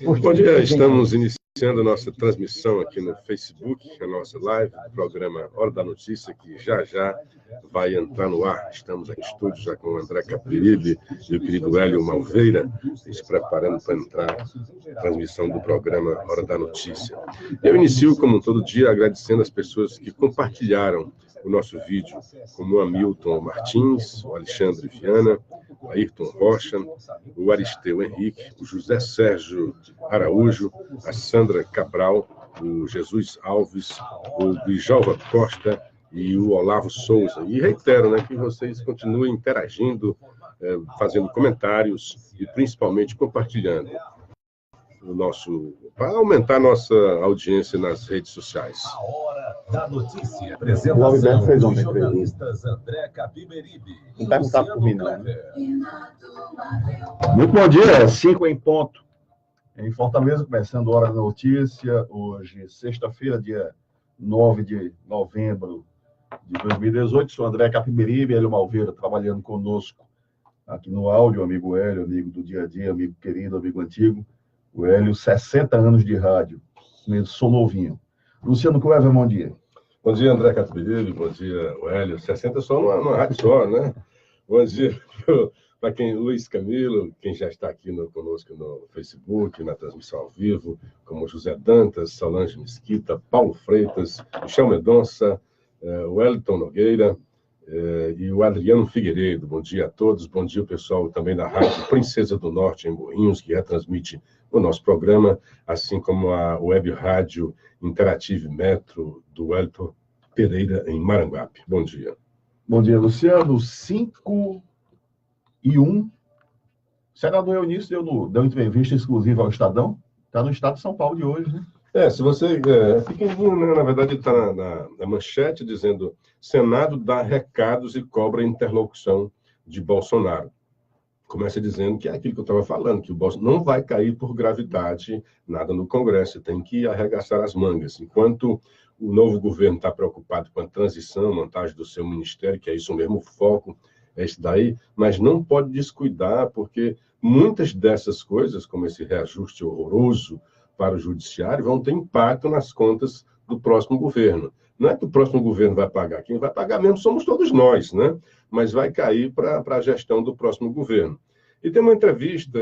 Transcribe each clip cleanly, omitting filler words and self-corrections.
Bom dia, estamos iniciando a nossa transmissão aqui no Facebook, a nossa live, o programa Hora da Notícia, que já vai entrar no ar. Estamos aqui em estúdio já com o André Capiberibe e o querido Hélio Malveira, se preparando para entrar na transmissão do programa Hora da Notícia. Eu inicio, como todo dia, agradecendo as pessoas que compartilharam o nosso vídeo, como o Hamilton Martins, o Alexandre Viana, o Ayrton Rocha, o Aristeu Henrique, o José Sérgio Araújo, a Sandra Cabral, o Jesus Alves, o Djalva Costa e o Olavo Souza. E reitero, que vocês continuem interagindo, fazendo comentários e principalmente compartilhando para aumentar a nossa audiência nas redes sociais. A Hora da Notícia. Apresentação dos jornalistas André Capiberibe. Não perguntar por mim, não. Muito bom dia, 5 em ponto. Em Fortaleza, começando a Hora da Notícia. Hoje, sexta-feira, dia 9 de novembro de 2018. Sou André Capiberibe, Hélio Malveira, trabalhando conosco aqui no áudio. Amigo Hélio, amigo do dia a dia, amigo querido, amigo antigo. O Hélio, 60 anos de rádio. Mesmo sou novinho. Luciano Cueva, bom dia. Bom dia, André Capiberibe. Bom dia, o Hélio. 60 só numa rádio só, né? Bom dia para Luiz Camilo, quem já está aqui conosco no Facebook, na transmissão ao vivo, como José Dantas, Solange Mesquita, Paulo Freitas, Michel Mendonça, o Wellington Nogueira e o Adriano Figueiredo. Bom dia a todos. Bom dia, o pessoal também da Rádio Princesa do Norte, em Morrinhos, que retransmite o nosso programa, assim como a Web Rádio Interative Metro do Wellington Pereira, em Maranguape. Bom dia. Bom dia, Luciano. 5 e 1. O senador Eunício deu entrevista exclusiva ao Estadão. Está no estado de São Paulo de hoje, né? Se você... É pequenininho, né? Na verdade, ele está na manchete dizendo: Senado dá recados e cobra interlocução de Bolsonaro. Começa dizendo que é aquilo que eu estava falando, que o Bolsonaro não vai cair por gravidade nada no Congresso, tem que arregaçar as mangas. Enquanto o novo governo está preocupado com a transição, montagem do seu ministério, que é isso mesmo, o foco é isso daí, mas não pode descuidar, porque muitas dessas coisas, como esse reajuste horroroso para o judiciário, vão ter impacto nas contas do próximo governo. Não é que o próximo governo vai pagar, quem vai pagar mesmo somos todos nós, né? Mas vai cair para a gestão do próximo governo. E tem uma entrevista,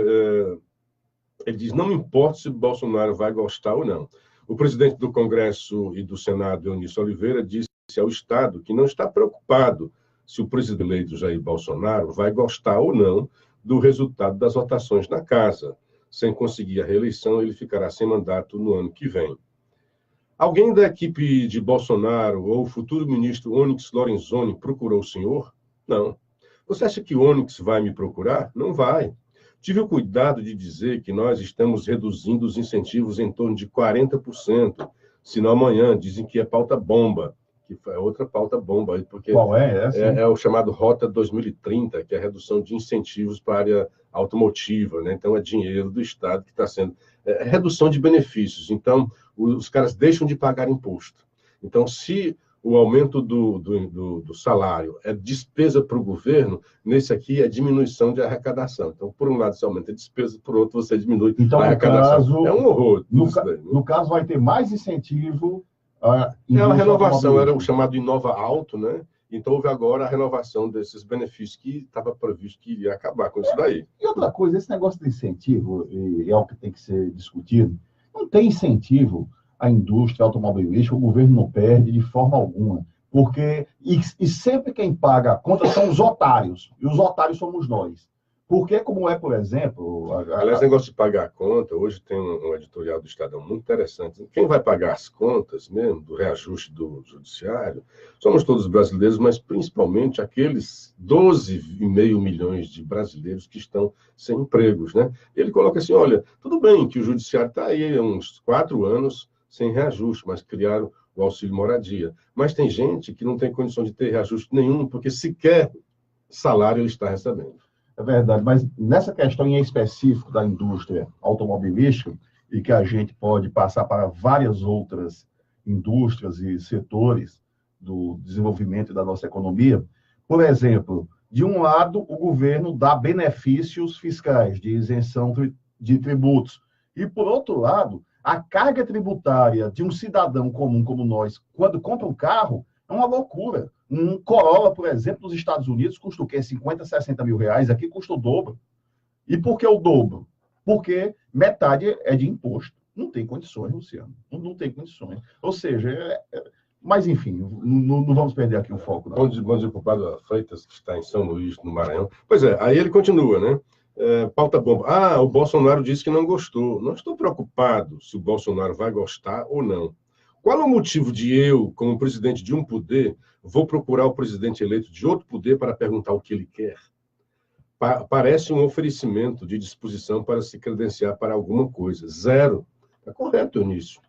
ele diz: não importa se Bolsonaro vai gostar ou não. O presidente do Congresso e do Senado, Eunício Oliveira, disse ao Estado que não está preocupado se o presidente eleito Jair Bolsonaro vai gostar ou não do resultado das votações na Casa. Sem conseguir a reeleição, ele ficará sem mandato no ano que vem. Alguém da equipe de Bolsonaro ou o futuro ministro Onyx Lorenzoni procurou o senhor? Não. Você acha que o Onyx vai me procurar? Não vai. Tive o cuidado de dizer que nós estamos reduzindo os incentivos em torno de 40%. Senão amanhã dizem que é pauta bomba, que é outra pauta bomba. Porque qual é essa? É o chamado Rota 2030, que é a redução de incentivos para a área automotiva, né? Então é dinheiro do Estado que está sendo... redução de benefícios. Então, os caras deixam de pagar imposto. Então, se o aumento do salário é despesa para o governo, nesse aqui é diminuição de arrecadação. Então, por um lado, você aumenta a despesa, por outro, você diminui a arrecadação. É um horror. No caso, vai ter mais incentivo... a renovação, era o chamado Inova Alto, né? Então, houve agora a renovação desses benefícios que estava previsto que iria acabar com isso daí. E outra coisa, esse negócio de incentivo é algo que tem que ser discutido. Não tem incentivo à indústria automobilística, o governo não perde de forma alguma. Porque, e sempre quem paga a conta são os otários, e os otários somos nós. Porque, como é, por exemplo... Aliás, negócio de pagar a conta, hoje tem um editorial do Estadão muito interessante. Quem vai pagar as contas mesmo, do reajuste do judiciário, somos todos brasileiros, mas principalmente aqueles 12,5 milhões de brasileiros que estão sem empregos, né? Ele coloca assim: olha, tudo bem que o judiciário está aí há uns 4 anos sem reajuste, mas criaram o auxílio moradia. Mas tem gente que não tem condição de ter reajuste nenhum, porque sequer salário ele está recebendo. É verdade, mas nessa questão em específico da indústria automobilística, e que a gente pode passar para várias outras indústrias e setores do desenvolvimento da nossa economia, por exemplo, de um lado, o governo dá benefícios fiscais de isenção de tributos, E, por outro lado, a carga tributária de um cidadão comum como nós, quando compra um carro, é uma loucura. Um Corolla, por exemplo, nos Estados Unidos custa o quê? 50, 60 mil reais. Aqui custa o dobro. E por que o dobro? Porque metade é de imposto. Não tem condições, Luciano. Não tem condições. Ou seja, mas enfim, não vamos perder aqui o foco. Bom dia para o Padre Freitas, que está em São Luís, no Maranhão. Pois é, aí ele continua, né? Pauta bomba. Ah, o Bolsonaro disse que não gostou. Não estou preocupado se o Bolsonaro vai gostar ou não. Qual é o motivo de eu, como presidente de um poder, vou procurar o presidente eleito de outro poder para perguntar o que ele quer? Parece um oferecimento de disposição para se credenciar para alguma coisa. Zero. Está correto, Eunício.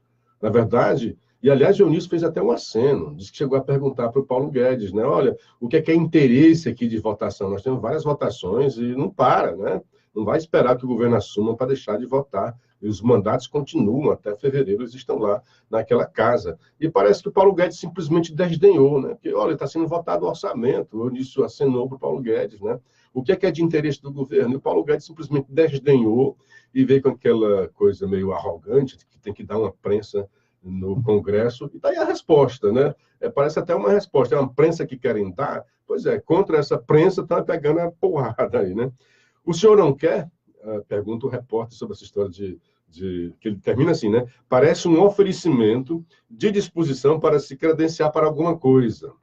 Na verdade, e aliás, Eunício fez até um aceno, disse que chegou a perguntar para o Paulo Guedes, né? Olha, o que é interesse aqui de votação? Nós temos várias votações e não para, né? Não vai esperar que o governo assuma para deixar de votar. E os mandatos continuam até fevereiro, eles estão lá naquela casa. E parece que o Paulo Guedes simplesmente desdenhou, né? Porque, olha, está sendo votado o orçamento, o Eunício acenou para o Paulo Guedes, né? O que é de interesse do governo? E o Paulo Guedes simplesmente desdenhou e veio com aquela coisa meio arrogante, que tem que dar uma prensa no Congresso, e daí a resposta, né? Parece até uma resposta, é uma prensa que querem dar, pois é, contra essa prensa está pegando a porrada aí, né? O senhor não quer? Pergunta o repórter sobre essa história que ele termina assim, né? Parece um oferecimento de disposição para se credenciar para alguma coisa.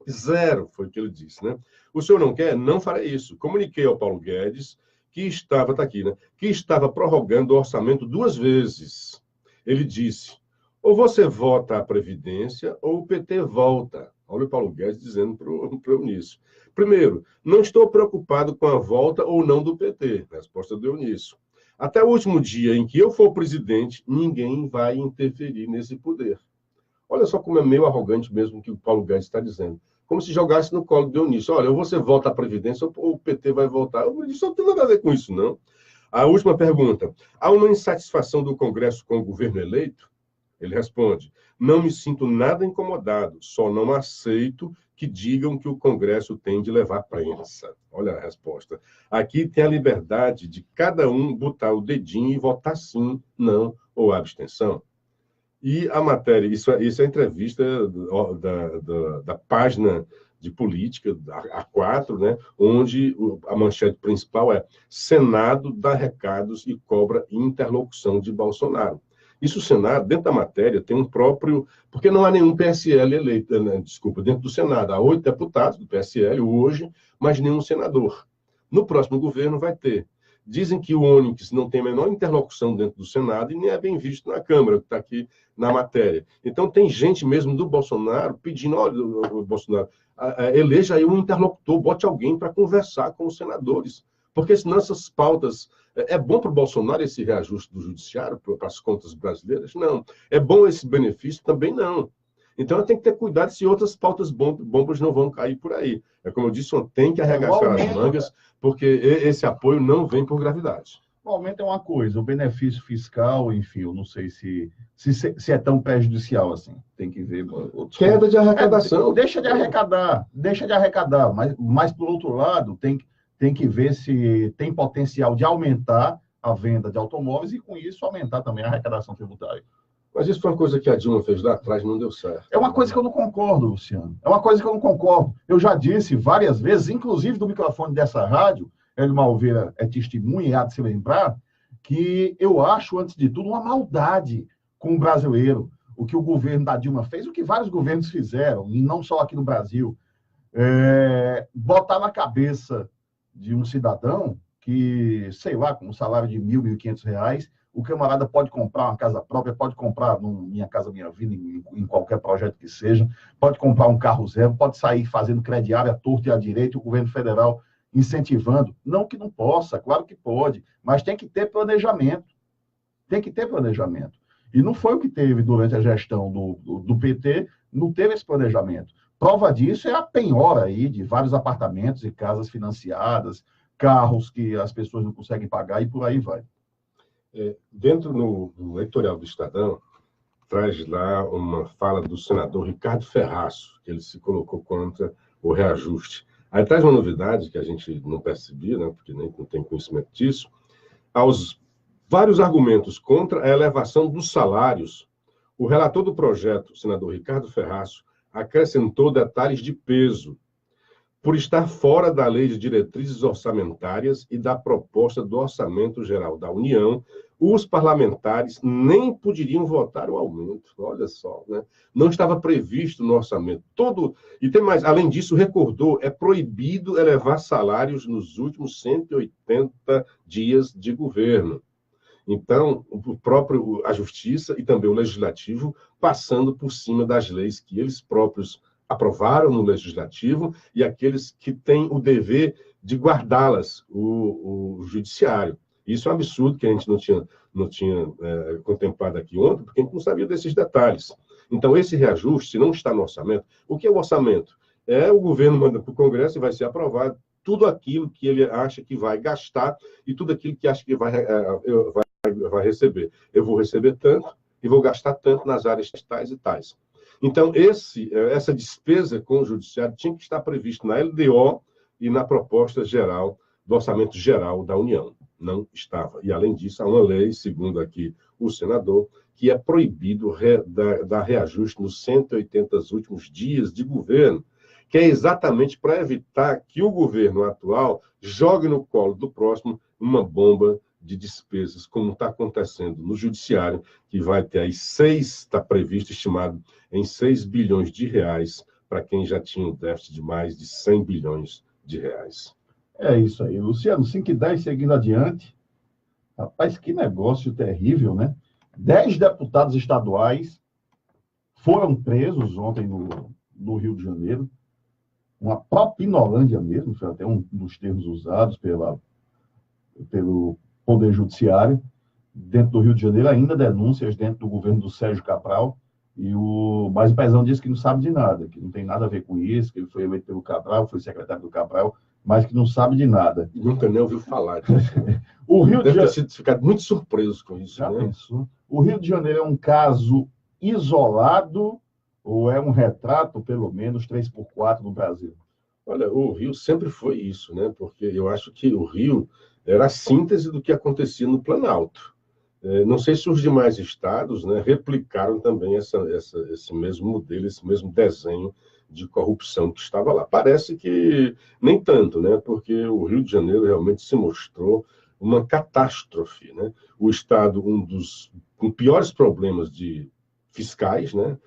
Zero, foi o que ele disse, né? O senhor não quer? Não farei isso. Comuniquei ao Paulo Guedes que estava, tá aqui, né? Que estava prorrogando o orçamento 2 vezes. Ele disse, ou você vota a Previdência, ou o PT volta. Olha o Paulo Guedes dizendo para o Eunício. Primeiro, não estou preocupado com a volta ou não do PT. Resposta do Eunício. Até o último dia em que eu for presidente, ninguém vai interferir nesse poder. Olha só como é meio arrogante mesmo que o Paulo Guedes está dizendo. Como se jogasse no colo do Eunício. Olha, ou você volta à Previdência, ou o PT vai voltar. Isso não tem nada a ver com isso, não. A última pergunta. Há uma insatisfação do Congresso com o governo eleito? Ele responde, não me sinto nada incomodado, só não aceito que digam que o Congresso tem de levar prensa. Olha a resposta. Aqui tem a liberdade de cada um botar o dedinho e votar sim, não ou abstenção. E a matéria, isso é a entrevista da página de política, a 4, né, onde a manchete principal é Senado dá recados e cobra interlocução de Bolsonaro. Isso o Senado, dentro da matéria, tem um próprio... Porque não há nenhum PSL eleito, desculpa, dentro do Senado. Há 8 deputados do PSL hoje, mas nenhum senador. No próximo governo vai ter. Dizem que o Onyx não tem a menor interlocução dentro do Senado e nem é bem visto na Câmara, que está aqui na matéria. Então, tem gente mesmo do Bolsonaro pedindo, olha, Bolsonaro, eleja aí um interlocutor, bote alguém para conversar com os senadores. Porque senão essas pautas... É bom para o Bolsonaro esse reajuste do judiciário para as contas brasileiras? Não. É bom esse benefício? Também não. Então, tem que ter cuidado se outras pautas bombas não vão cair por aí. É como eu disse, tem que arregaçar as mangas, porque esse apoio não vem por gravidade. O aumento é uma coisa, o benefício fiscal, enfim, eu não sei se é tão prejudicial assim. Tem que ver. Queda de arrecadação. Deixa de arrecadar, mas por outro lado, tem que ver se tem potencial de aumentar a venda de automóveis e, com isso, aumentar também a arrecadação tributária. Mas isso foi uma coisa que a Dilma fez lá atrás e não deu certo. É uma coisa que eu não concordo, Luciano. É uma coisa que eu não concordo. Eu já disse várias vezes, inclusive do microfone dessa rádio, Elmar Oliveira é testemunha e há de se lembrar, que eu acho, antes de tudo, uma maldade com o brasileiro. O que o governo da Dilma fez, o que vários governos fizeram, e não só aqui no Brasil, botar na cabeça de um cidadão que, sei lá, com um salário de R$ 1.000, R$ 1.500, o camarada pode comprar uma casa própria, pode comprar Minha Casa Minha Vida, em qualquer projeto que seja, pode comprar um carro zero, pode sair fazendo crediário à torta e à direita, o governo federal incentivando. Não que não possa, claro que pode, mas tem que ter planejamento. Tem que ter planejamento. E não foi o que teve durante a gestão do PT, não teve esse planejamento. Prova disso é a penhora aí de vários apartamentos e casas financiadas, carros que as pessoas não conseguem pagar e por aí vai. Dentro no editorial do Estadão, traz lá uma fala do senador Ricardo Ferraço, que ele se colocou contra o reajuste. Aí traz uma novidade que a gente não percebia, né, porque nem não tem conhecimento disso. Aos Vários argumentos contra a elevação dos salários. O relator do projeto, o senador Ricardo Ferraço, acrescentou detalhes de peso. Por estar fora da lei de diretrizes orçamentárias e da proposta do Orçamento Geral da União, os parlamentares nem poderiam votar o aumento. Olha só, né? Não estava previsto no orçamento. E tem mais, além disso, recordou, é proibido elevar salários nos últimos 180 dias de governo. Então, a Justiça e também o Legislativo passando por cima das leis que eles próprios aprovaram no Legislativo e aqueles que têm o dever de guardá-las, o Judiciário. Isso é um absurdo que a gente não tinha contemplado aqui ontem, porque a gente não sabia desses detalhes. Então, esse reajuste, se não está no orçamento, o que é o orçamento? O governo manda para o Congresso e vai ser aprovado tudo aquilo que ele acha que vai gastar e tudo aquilo que acha que vai receber. Eu vou receber tanto e vou gastar tanto nas áreas tais e tais. Então, essa despesa com o Judiciário tinha que estar prevista na LDO e na proposta geral do Orçamento Geral da União. Não estava. E, além disso, há uma lei, segundo aqui o senador, que é proibido dar reajuste nos 180 últimos dias de governo, que é exatamente para evitar que o governo atual jogue no colo do próximo uma bomba de despesas, como está acontecendo no Judiciário, que vai ter aí está previsto, estimado, em 6 bilhões de reais, para quem já tinha um déficit de mais de 100 bilhões de reais. É isso aí. Luciano, 5h10, seguindo adiante. Rapaz, que negócio terrível, né? 10 deputados estaduais foram presos ontem no Rio de Janeiro. Uma propinolândia mesmo, foi até um dos termos usados pelo Poder Judiciário. Dentro do Rio de Janeiro, ainda denúncias dentro do governo do Sérgio Cabral. Mas o Pezão disse que não sabe de nada, que não tem nada a ver com isso, que ele foi eleito pelo Cabral, foi secretário do Cabral, mas que não sabe de nada. Nunca nem ouviu falar disso. O Rio Deve ter ficado muito surpreso com isso. Já né? pensou? O Rio de Janeiro é um caso isolado ou é um retrato, pelo menos, 3x4 no Brasil? Olha, o Rio sempre foi isso, né? Porque eu acho que o Rio era a síntese do que acontecia no Planalto. Não sei se os demais estados, né, replicaram também esse mesmo modelo, esse mesmo desenho de corrupção que estava lá. Parece que nem tanto, né? Porque o Rio de Janeiro realmente se mostrou uma catástrofe, né? O estado, com piores problemas fiscais, né?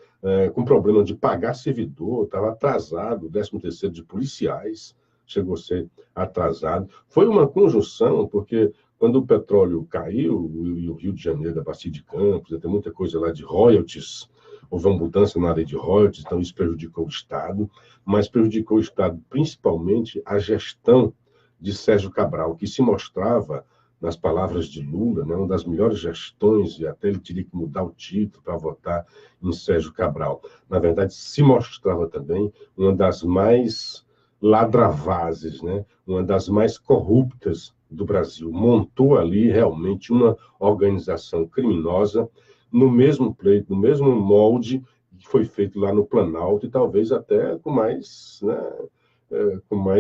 Com problema de pagar servidor, estava atrasado, o 13º de policiais chegou a ser atrasado. Foi uma conjunção, porque quando o petróleo caiu, e o Rio de Janeiro, da Bacia de Campos, tem muita coisa lá de royalties, houve uma mudança na lei de royalties, então isso prejudicou o Estado, mas prejudicou o Estado principalmente a gestão de Sérgio Cabral, que se mostrava, nas palavras de Lula, né, uma das melhores gestões, e até ele teria que mudar o título para votar em Sérgio Cabral. Na verdade, se mostrava também uma das mais ladravazes, né, uma das mais corruptas do Brasil. Montou ali realmente uma organização criminosa no mesmo pleito, no mesmo molde que foi feito lá no Planalto e talvez até com mais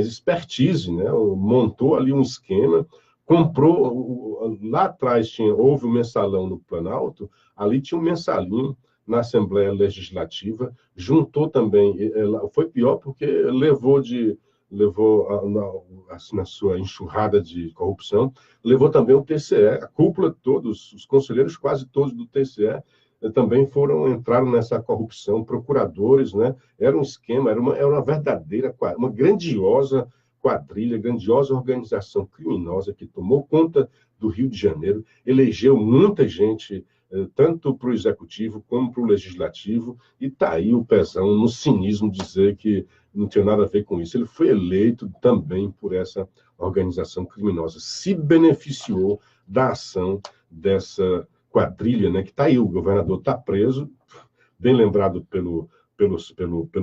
expertise, né? Montou ali um esquema, comprou, lá atrás houve um mensalão no Planalto, ali tinha um mensalinho na Assembleia Legislativa, juntou também, foi pior porque levou na sua enxurrada de corrupção, levou também o TCE, a cúpula, todos, os conselheiros, quase todos do TCE, também entraram nessa corrupção, procuradores, né? Era um esquema, era uma verdadeira, uma grandiosa quadrilha, grandiosa organização criminosa que tomou conta do Rio de Janeiro, elegeu muita gente, tanto para o Executivo como para o Legislativo, e está aí o Pezão no cinismo dizer que não tinha nada a ver com isso. Ele foi eleito também por essa organização criminosa, se beneficiou da ação dessa quadrilha, né, que está aí, o governador está preso, bem lembrado pelo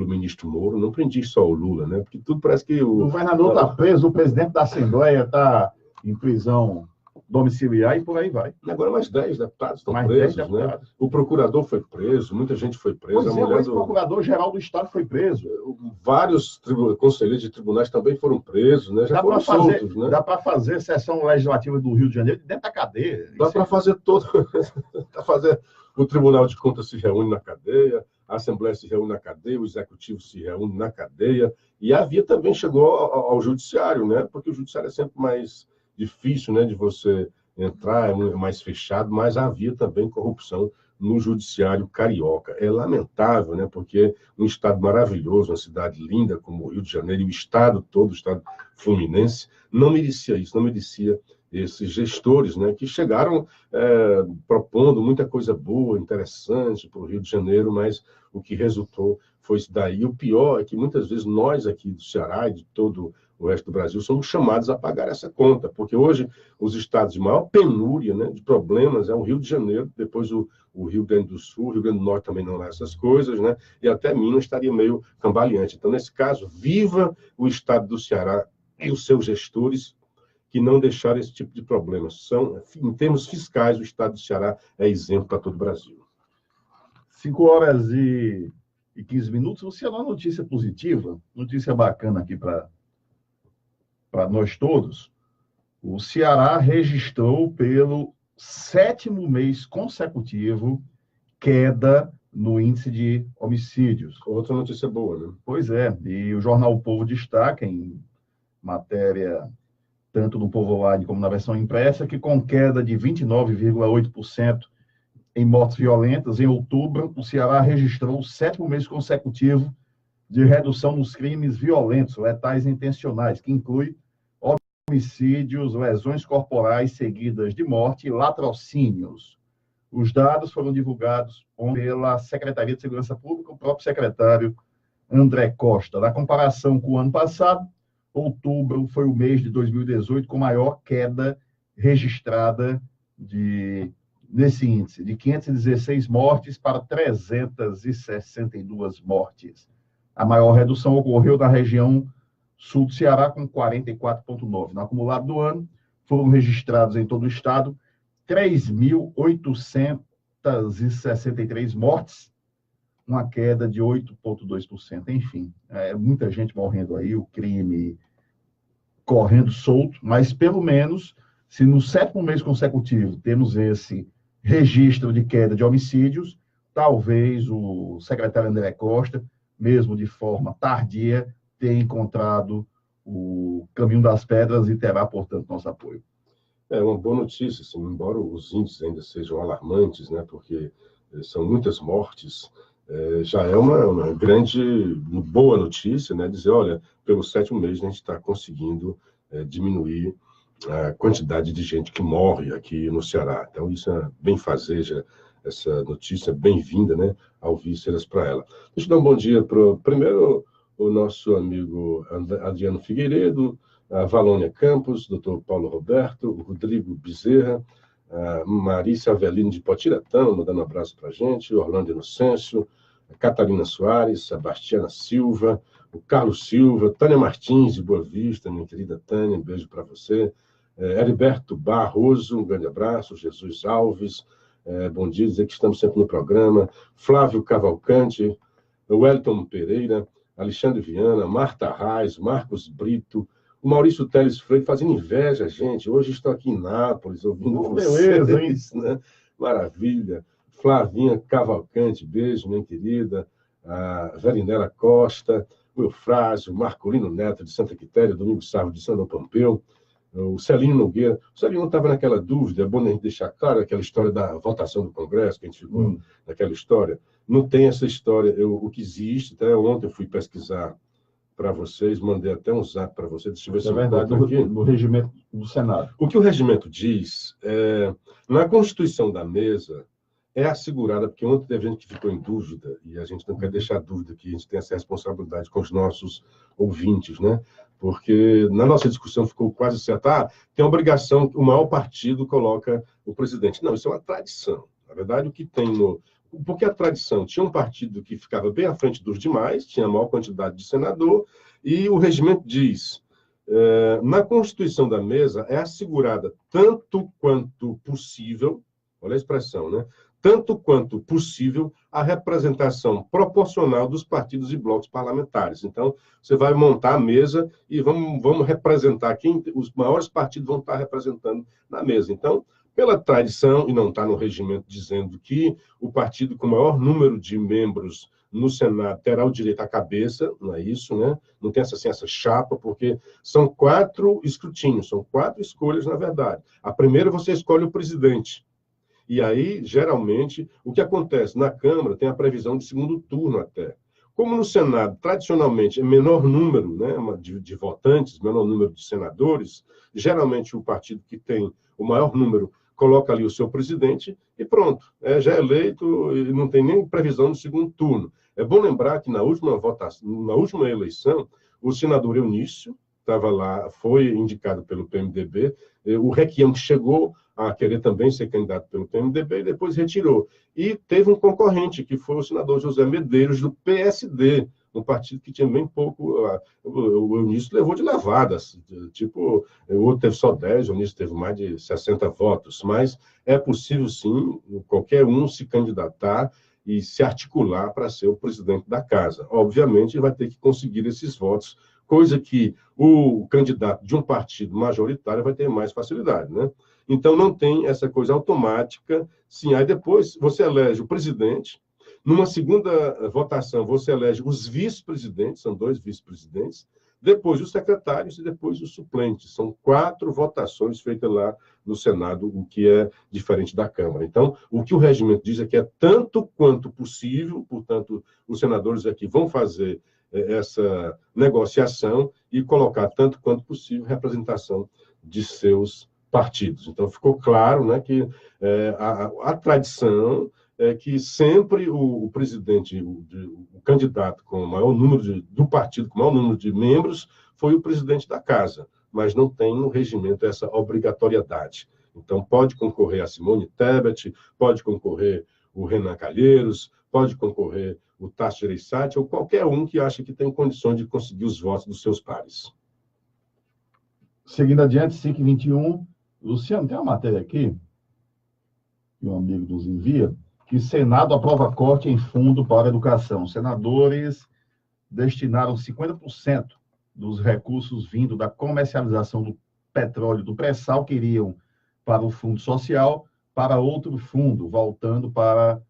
ministro Moro, não prendi só o Lula, né, porque tudo parece que o governador está preso, o presidente da Assembleia está em prisão domiciliar e por aí vai. Agora mais 10 deputados estão Mais presos, 10 né? deputados. O procurador foi preso, muita gente foi presa. Pois é, o ex-procurador-geral do Estado foi preso. Vários conselheiros de tribunais também foram presos, né? Já foram soltos, né? Dá para fazer sessão legislativa do Rio de Janeiro dentro da cadeia. Dá para fazer todo. O Tribunal de Contas se reúne na cadeia, a Assembleia se reúne na cadeia, o Executivo se reúne na cadeia, e a via também chegou ao Judiciário, né? Porque o Judiciário é sempre mais difícil, né, de você entrar, é mais fechado, mas havia também corrupção no Judiciário carioca. É lamentável, né, porque um estado maravilhoso, uma cidade linda como o Rio de Janeiro, e o estado todo, o estado fluminense, não merecia isso, não merecia esses gestores, né, que chegaram propondo muita coisa boa, interessante para o Rio de Janeiro, mas o que resultou foi isso daí. O pior é que muitas vezes nós aqui do Ceará e de todo o resto do Brasil somos chamados a pagar essa conta, porque hoje os estados de maior penúria, né, de problemas é o Rio de Janeiro, depois o Rio Grande do Sul, o Rio Grande do Norte também não é essas coisas, né, e até Minas estaria meio cambaleante. Então, nesse caso, viva o estado do Ceará e os seus gestores que não deixaram esse tipo de problemas. Em termos fiscais, o estado do Ceará é exemplo para todo o Brasil. 5h15. Você é uma notícia positiva, notícia bacana aqui para nós todos. O Ceará registrou pelo 7º mês consecutivo queda no índice de homicídios. Outra notícia boa, né? Pois é, e o jornal O Povo destaca em matéria tanto no Povo Online como na versão impressa, que com queda de 29,8% em mortes violentas, em outubro, o Ceará registrou o 7º mês consecutivo de redução nos crimes violentos, letais e intencionais, que inclui homicídios, lesões corporais seguidas de morte e latrocínios. Os dados foram divulgados pela Secretaria de Segurança Pública, o próprio secretário André Costa. Na comparação com o ano passado, outubro foi o mês de 2018 com maior queda registrada nesse índice, de 516 mortes para 362 mortes. A maior redução ocorreu na região sul do Ceará, com 44,9. No acumulado do ano, foram registrados em todo o estado 3.863 mortes, uma queda de 8,2%. Enfim, muita gente morrendo aí, o crime correndo solto, mas pelo menos, se no 7º mês consecutivo temos esse registro de queda de homicídios, talvez o secretário André Costa, mesmo de forma tardia, tenha encontrado o caminho das pedras e terá, portanto, nosso apoio. É uma boa notícia, assim, embora os índices ainda sejam alarmantes, né, porque são muitas mortes, já é uma grande, boa notícia, né, dizer, olha, pelo 7º mês a gente está conseguindo diminuir a quantidade de gente que morre aqui no Ceará. Então, isso é bem-fazeja, essa notícia bem-vinda, né, ao vísceras para ela. Deixa eu dar um bom dia para, primeiro, o nosso amigo Adriano Figueiredo, a Valônia Campos, doutor Paulo Roberto, o Rodrigo Bezerra, a Marícia Avelino de Potiretama, mandando um abraço para a gente, Orlando Inocêncio, a Catarina Soares, Sebastiana Silva, o Carlos Silva, Tânia Martins, de Boa Vista, minha querida Tânia, um beijo para você, Heriberto Barroso, um grande abraço, Jesus Alves, bom dia, dizer que estamos sempre no programa, Flávio Cavalcante, Wellington Pereira, Alexandre Viana, Marta Reis, Marcos Brito, o Maurício Teles Freire fazendo inveja, gente. Hoje estou aqui em Nápoles, ouvindo vocês, beleza, hein? Né? Maravilha. Flavinha Cavalcante, beijo, minha querida. A Verinela Costa, o Eufrásio, Marcolino Neto, de Santa Quitéria, Domingos Sarro, de São Pompeu, o Celino Nogueira. O Celino estava naquela dúvida, é bom a gente deixar claro aquela história da votação do Congresso, que a gente ficou naquela história. Não tem essa história, o que existe, até ontem eu fui pesquisar para vocês, mandei até um zap para vocês, deixa eu ver se é verdade, no regimento do Senado. O que o regimento diz, na constituição da mesa, é assegurada, porque ontem teve gente que ficou em dúvida, e a gente não quer deixar dúvida que a gente tem essa responsabilidade com os nossos ouvintes, né? Porque na nossa discussão ficou quase certo, tem a obrigação, o maior partido coloca o presidente. Não, isso é uma tradição. Na verdade, o que tem porque a tradição tinha um partido que ficava bem à frente dos demais, tinha a maior quantidade de senador, e o regimento diz, Na constituição da mesa é assegurada tanto quanto possível, olha a expressão, né? Tanto quanto possível a representação proporcional dos partidos e blocos parlamentares. Então, você vai montar a mesa e vamos representar quem os maiores partidos vão estar representando na mesa. Então, pela tradição, e não está no regimento dizendo que o partido com maior número de membros no Senado terá o direito à cabeça, não é isso, né? Não tem essa chapa, porque são 4 escrutínios, são 4 escolhas, na verdade. A primeira, você escolhe o presidente. E aí, geralmente, o que acontece? Na Câmara tem a previsão de segundo turno até. Como no Senado, tradicionalmente, é menor número, né, de votantes, menor número de senadores, geralmente o partido que tem o maior número coloca ali o seu presidente e pronto, já é eleito e não tem nem previsão de segundo turno. É bom lembrar que na última votação, na última eleição, o senador Eunício estava lá, foi indicado pelo PMDB, o Requião chegou a querer também ser candidato pelo PMDB e depois retirou. E teve um concorrente, que foi o senador José Medeiros, do PSD, um partido que tinha bem pouco. O Eunício levou de levadas, tipo, o outro teve só 10, o Eunício teve mais de 60 votos, mas é possível, sim, qualquer um se candidatar e se articular para ser o presidente da casa. Obviamente, ele vai ter que conseguir esses votos, coisa que o candidato de um partido majoritário vai ter mais facilidade, né? Então, não tem essa coisa automática. Sim, aí depois você elege o presidente. Numa segunda votação, você elege os vice-presidentes, são 2 vice-presidentes, depois os secretários e depois os suplentes. São 4 votações feitas lá no Senado, o que é diferente da Câmara. Então, o que o regimento diz é que é tanto quanto possível, portanto, os senadores aqui vão fazer essa negociação e colocar tanto quanto possível representação de seus partidos. Então, ficou claro, né, que a tradição é que sempre o presidente, o candidato com o maior número do partido, com o maior número de membros, foi o presidente da casa, mas não tem no regimento essa obrigatoriedade. Então, pode concorrer a Simone Tebet, pode concorrer o Renan Calheiros, pode concorrer o Tasso Gereissati, ou qualquer um que acha que tem condições de conseguir os votos dos seus pares. Seguindo adiante, 5h21, Luciano, tem uma matéria aqui, que um amigo nos envia, que o Senado aprova corte em fundo para a educação. Senadores destinaram 50% dos recursos vindo da comercialização do petróleo do pré-sal que iriam para o Fundo Social, para outro fundo, voltado para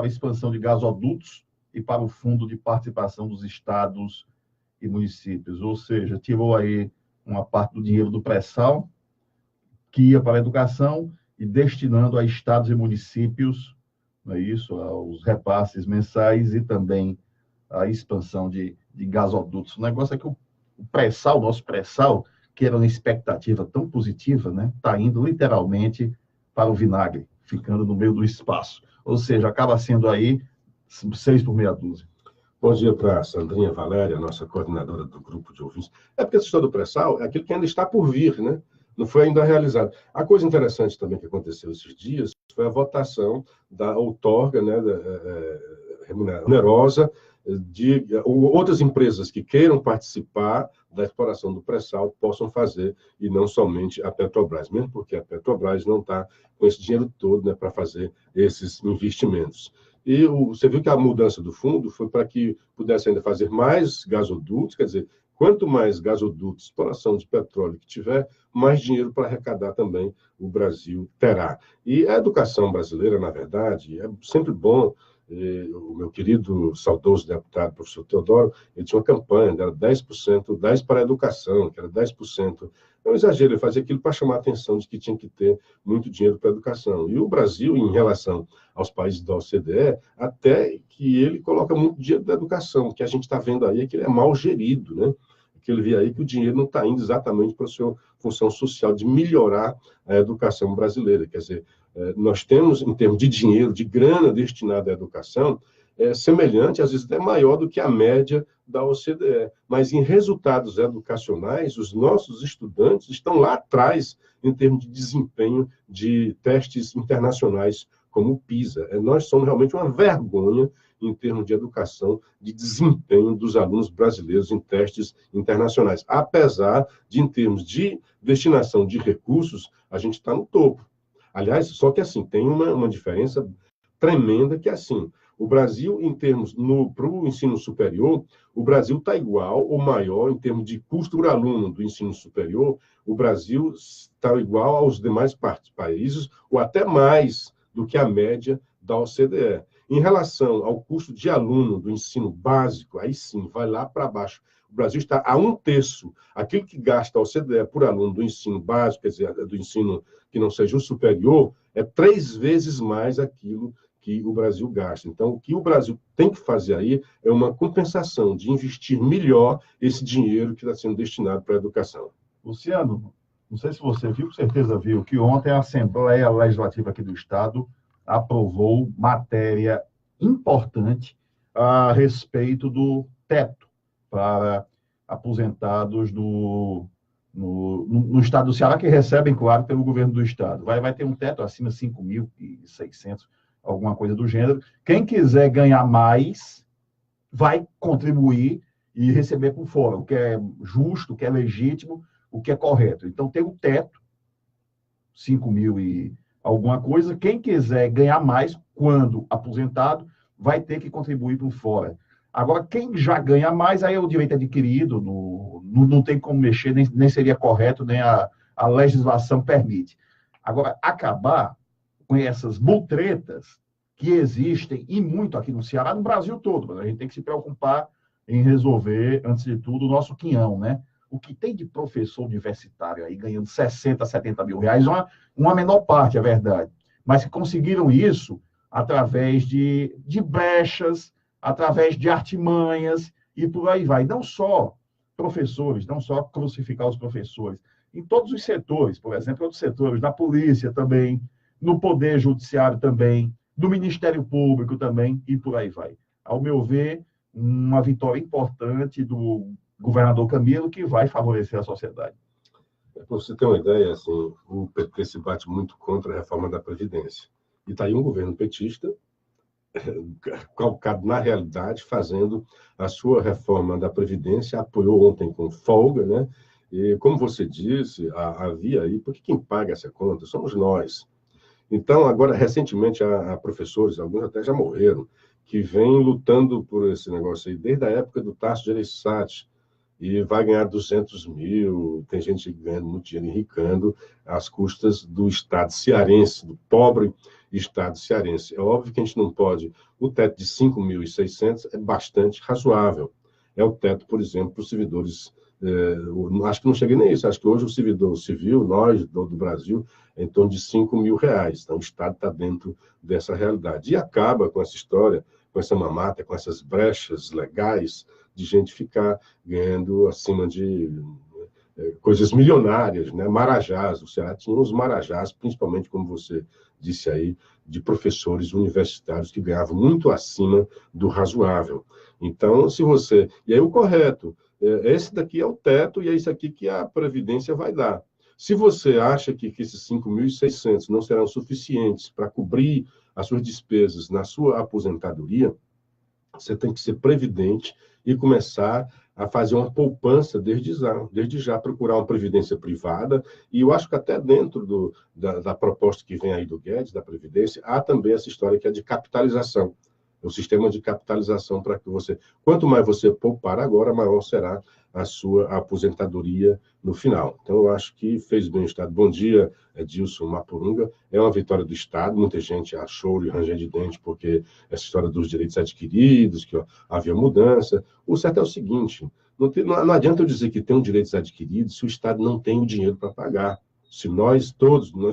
a expansão de gasodutos e para o Fundo de Participação dos Estados e Municípios. Ou seja, tirou aí uma parte do dinheiro do pré-sal, que ia para a educação, e destinando a estados e municípios, não é isso, aos repasses mensais e também a expansão de gasodutos. O negócio é que o pré-sal, nosso pré-sal, que era uma expectativa tão positiva, né, está indo literalmente para o vinagre, ficando no meio do espaço. Ou seja, acaba sendo aí 6 por meia dúzia. Bom dia para a Sandrinha Valéria, nossa coordenadora do grupo de ouvintes. É porque essa história do pré-sal é aquilo que ainda está por vir, né? Não foi ainda realizado. A coisa interessante também que aconteceu esses dias foi a votação da outorga, né, remunerosa, de outras empresas que queiram participar da exploração do pré-sal possam fazer, e não somente a Petrobras, mesmo porque a Petrobras não está com esse dinheiro todo, né, para fazer esses investimentos. E você viu que a mudança do fundo foi para que pudesse ainda fazer mais gasodutos, quer dizer, quanto mais gasodutos, exploração de petróleo que tiver, mais dinheiro para arrecadar também o Brasil terá. E a educação brasileira, na verdade, é sempre bom. O meu querido, saudoso deputado, professor Teodoro, ele tinha uma campanha, era 10%, 10% para a educação, que era 10%. É um exagero, ele fazia aquilo para chamar a atenção de que tinha que ter muito dinheiro para a educação. E o Brasil, em relação aos países da OCDE, até que ele coloca muito dinheiro da educação. O que a gente está vendo aí é que ele é mal gerido, né? Que ele vê aí que o dinheiro não está indo exatamente para a sua função social de melhorar a educação brasileira. Quer dizer, nós temos, em termos de dinheiro, de grana destinada à educação, semelhante, às vezes até maior do que a média da OCDE. Mas em resultados educacionais, os nossos estudantes estão lá atrás em termos de desempenho de testes internacionais como o PISA. Nós somos realmente uma vergonha em termos de educação, de desempenho dos alunos brasileiros em testes internacionais. Apesar de, em termos de destinação de recursos, a gente está no topo. Aliás, só que assim, tem uma diferença tremenda que assim, o Brasil, em termos, para o ensino superior, o Brasil está igual ou maior em termos de custo por aluno do ensino superior, o Brasil está igual aos demais países, ou até mais do que a média da OCDE. Em relação ao custo de aluno do ensino básico, aí sim, vai lá para baixo. O Brasil está a 1/3. Aquilo que gasta a OCDE por aluno do ensino básico, quer dizer, do ensino que não seja o superior, é 3 vezes mais aquilo que o Brasil gasta. Então, o que o Brasil tem que fazer aí é uma compensação de investir melhor esse dinheiro que está sendo destinado para a educação. Luciano, não sei se você viu, com certeza viu, que ontem a Assembleia Legislativa aqui do Estado aprovou matéria importante a respeito do teto para aposentados no estado do Ceará, que recebem, claro, pelo governo do estado. Vai ter um teto acima de 5.600, alguma coisa do gênero. Quem quiser ganhar mais vai contribuir e receber por fora, o que é justo, o que é legítimo, o que é correto. Então, tem um teto, 5.000 e alguma coisa. Quem quiser ganhar mais, quando aposentado, vai ter que contribuir por fora. Agora, quem já ganha mais, aí é o direito adquirido, não tem como mexer, nem seria correto, nem a legislação permite. Agora, acabar com essas mutretas que existem, e muito aqui no Ceará, no Brasil todo, mas a gente tem que se preocupar em resolver, antes de tudo, o nosso quinhão, né? O que tem de professor universitário aí ganhando 60, 70 mil reais, uma menor parte, é verdade, mas que conseguiram isso através de brechas, através de artimanhas, e por aí vai. Não só professores, não só crucificar os professores, em todos os setores, por exemplo, outros setores, na polícia também, no Poder Judiciário também, no Ministério Público também, e por aí vai. Ao meu ver, uma vitória importante do governador Camilo, que vai favorecer a sociedade. Para você ter uma ideia, assim, o PT se bate muito contra a reforma da Previdência. E está aí um governo petista, calcado na realidade, fazendo a sua reforma da Previdência, apoiou ontem com folga, né? E, como você disse, havia aí, porque quem paga essa conta somos nós. Então, agora, recentemente, há professores, alguns até já morreram, que vêm lutando por esse negócio aí, desde a época do Tasso Gereissati, e vai ganhar 200 mil, tem gente ganhando muito dinheiro, enricando, às custas do Estado cearense, do pobre Estado cearense. É óbvio que a gente não pode... O teto de 5.600 é bastante razoável. É o teto, por exemplo, para os servidores... acho que não cheguei nem isso. Acho que hoje o servidor civil, nós, do Brasil, é em torno de 5 mil reais. Então, o Estado está dentro dessa realidade. E acaba com essa história, com essa mamata, com essas brechas legais, de gente ficar ganhando acima de coisas milionárias, né? Marajás. O Ceará tinha uns marajás, principalmente, como você disse aí, de professores universitários que ganhavam muito acima do razoável. Então, se você... E aí o correto, esse daqui é o teto e é isso aqui que a Previdência vai dar. Se você acha que esses 5.600 não serão suficientes para cobrir as suas despesas na sua aposentadoria, você tem que ser previdente e começar a fazer uma poupança desde já, procurar uma previdência privada, e eu acho que até dentro da proposta que vem aí do Guedes, da Previdência, há também essa história que é de capitalização, o sistema de capitalização para que você... Quanto mais você poupar agora, maior será a sua aposentadoria no final. Então, eu acho que fez bem o Estado. Bom dia, Edilson Mapurunga. É uma vitória do Estado. Muita gente achou e ranger de dente porque essa história dos direitos adquiridos, que havia mudança. O certo é o seguinte, não adianta eu dizer que tem direitos adquiridos se o Estado não tem o dinheiro para pagar. Se nós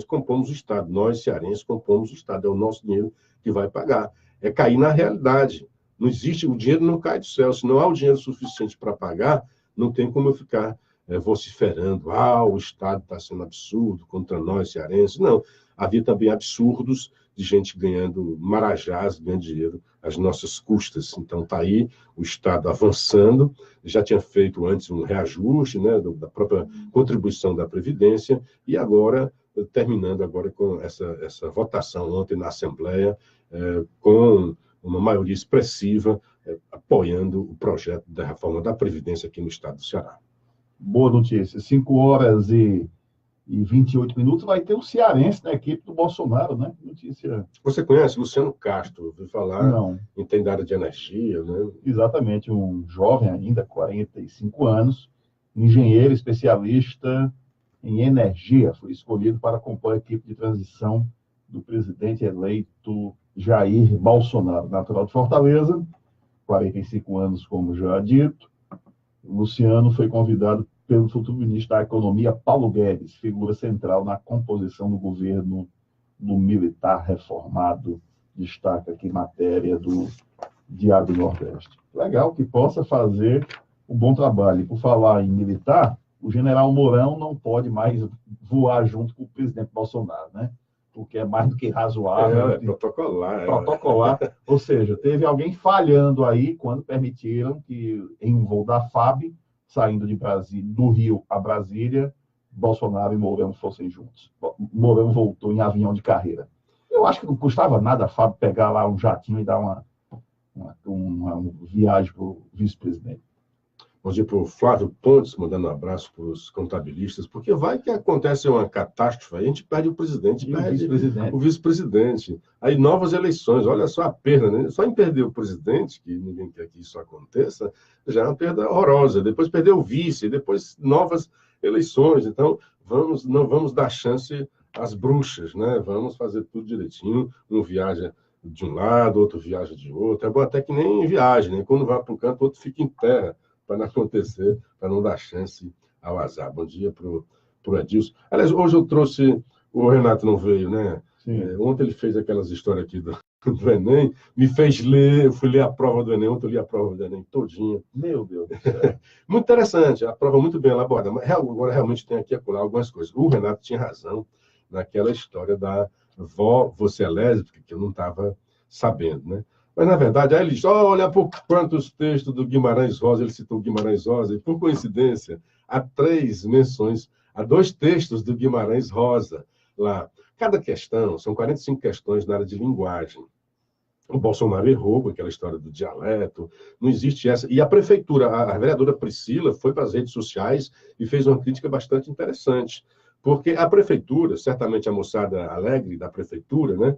compomos o Estado, nós cearenses compomos o Estado, é o nosso dinheiro que vai pagar. É cair na realidade. Não existe, o dinheiro não cai do céu. Se não há o dinheiro suficiente para pagar, não tem como eu ficar vociferando, o Estado está sendo absurdo contra nós, cearenses. Não, havia também absurdos de gente ganhando marajás, ganhando dinheiro às nossas custas. Então, está aí o Estado avançando, já tinha feito antes um reajuste, né, da própria contribuição da Previdência, e agora terminando agora com essa votação ontem na Assembleia, com uma maioria expressiva apoiando o projeto da reforma da Previdência aqui no estado do Ceará. Boa notícia. 5h28 vai ter o cearense na equipe do Bolsonaro, né? Notícia. Você conhece Luciano Castro? Ouviu falar? Não. Tem da área de energia, né? Exatamente, um jovem ainda, 45 anos, engenheiro especialista em energia, foi escolhido para compor a equipe de transição do presidente eleito Jair Bolsonaro, natural de Fortaleza, 45 anos, como já dito. Luciano foi convidado pelo futuro ministro da Economia, Paulo Guedes, figura central na composição do governo do militar reformado. Destaca aqui matéria do Diário do Nordeste. Legal que possa fazer um bom trabalho. E por falar em militar, o general Mourão não pode mais voar junto com o presidente Bolsonaro, né? Porque é mais do que razoável. Protocolar. Protocolar. Ou seja, teve alguém falhando aí quando permitiram que, em um voo da FAB, saindo de Brasília, do Rio a Brasília, Bolsonaro e Mourão fossem juntos. Mourão voltou em avião de carreira. Eu acho que não custava nada a FAB pegar lá um jatinho e dar uma viagem para o vice-presidente. Bom dia para o Flávio Pontes, mandando um abraço para os contabilistas, porque vai que acontece uma catástrofe, aí a gente perde o presidente, perde o vice-presidente. Aí novas eleições, olha só a perda, né? Só em perder o presidente, que ninguém quer que isso aconteça, já é uma perda horrorosa. Depois perder o vice, depois novas eleições. Então, não vamos dar chance às bruxas, né? Vamos fazer tudo direitinho, um viaja de um lado, outro viaja de outro. É bom até que nem viagem, né? Quando vai para um canto, o outro fica em terra, para não acontecer, para não dar chance ao azar. Bom dia para o Edilson. Aliás, hoje eu trouxe... O Renato não veio, né? Ontem ele fez aquelas histórias aqui do Enem, me fez ler, eu fui ler a prova do Enem, ontem eu li a prova do Enem todinha. Meu Deus. Muito interessante, a prova muito bem elaborada, mas agora realmente tem aqui e acolá algumas coisas. O Renato tinha razão naquela história da vó, você é lésbica, que eu não estava sabendo, né? Mas, na verdade, aí ele diz, olha por quantos textos do Guimarães Rosa, ele citou Guimarães Rosa, e, por coincidência, há 3 menções, há 2 textos do Guimarães Rosa lá. Cada questão, são 45 questões na área de linguagem. O Bolsonaro errou com aquela história do dialeto, não existe essa. E a prefeitura, a vereadora Priscila, foi para as redes sociais e fez uma crítica bastante interessante, porque a prefeitura, certamente a moçada alegre da prefeitura, né,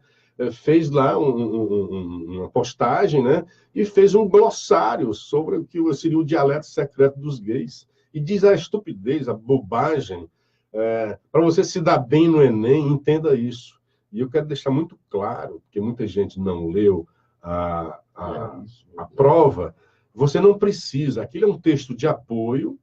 fez lá uma postagem, né, e fez um glossário sobre o que seria o dialeto secreto dos gays. E diz a estupidez, a bobagem, para você se dar bem no Enem, entenda isso. E eu quero deixar muito claro, porque muita gente não leu a prova, você não precisa, aquilo é um texto de apoio.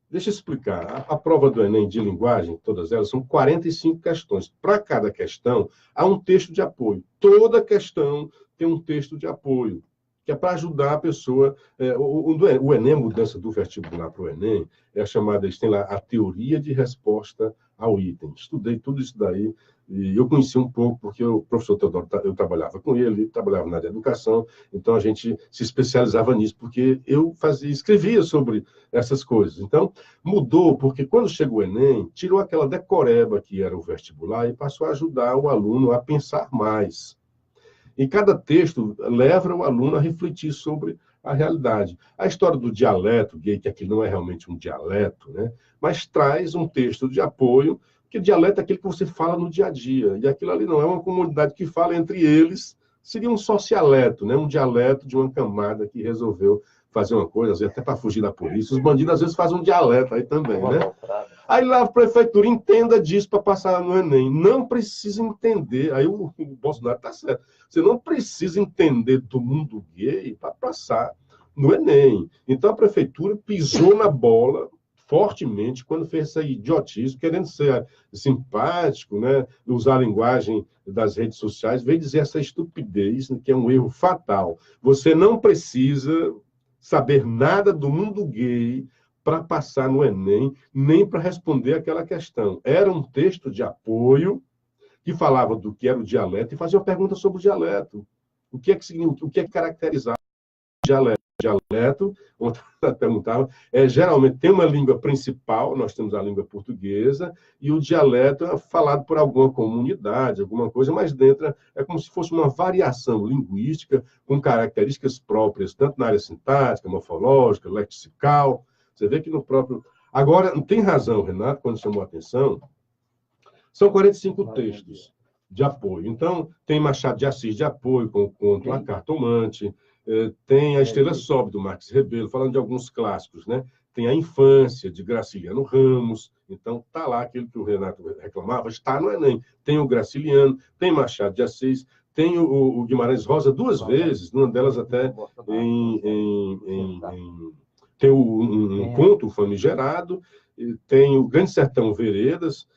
Deixa eu explicar. A prova do Enem de linguagem, todas elas, são 45 questões. Para cada questão, há um texto de apoio. Toda questão tem um texto de apoio, que é para ajudar a pessoa. O Enem, a mudança do vestibular para o Enem, é a chamada, eles têm lá a teoria de resposta ao item. Estudei tudo isso daí, e eu conheci um pouco, porque o professor Teodoro, eu trabalhava com ele trabalhava na área de educação, então a gente se especializava nisso, porque eu escrevia sobre essas coisas. Então, mudou, porque quando chegou o Enem, tirou aquela decoreba que era o vestibular e passou a ajudar o aluno a pensar mais. E cada texto leva o aluno a refletir sobre a realidade. A história do dialeto gay, que aqui não é realmente um dialeto, né? Mas traz um texto de apoio, que dialeto é aquele que você fala no dia a dia. E aquilo ali não é uma comunidade que fala entre eles, seria um socialeto, né? Um dialeto de uma camada que resolveu fazer uma coisa, às vezes até para fugir da polícia. Os bandidos às vezes fazem um dialeto aí também, né? Aí lá a prefeitura entenda disso para passar no Enem. Não precisa entender. Aí o Bolsonaro está certo. Você não precisa entender do mundo gay para passar no Enem. Então a prefeitura pisou na bola fortemente quando fez essa idiotice, querendo ser simpático, né? Usar a linguagem das redes sociais, veio dizer essa estupidez, que é um erro fatal. Você não precisa saber nada do mundo gay para passar no Enem, nem para responder aquela questão. Era um texto de apoio que falava do que era o dialeto e fazia uma pergunta sobre o dialeto. O que é que caracterizava o dialeto? dialeto, ontem eu perguntava, geralmente tem uma língua principal, nós temos a língua portuguesa, e o dialeto é falado por alguma comunidade, alguma coisa, mas dentro é como se fosse uma variação linguística com características próprias, tanto na área sintática, morfológica, lexical. Você vê que no próprio... Agora, tem razão, Renato, quando chamou a atenção, são 45 textos de apoio. Então, tem Machado de Assis de apoio, com o conto A Cartomante, tem A Estrela Sobe, do Marques Rebelo, falando de alguns clássicos, né? Tem A Infância, de Graciliano Ramos. Então, está lá aquilo que o Renato reclamava, está no Enem. Tem o Graciliano, tem Machado de Assis, tem o Guimarães Rosa duas vezes, numa delas até tem um conto famigerado, tem o Grande Sertão Veredas,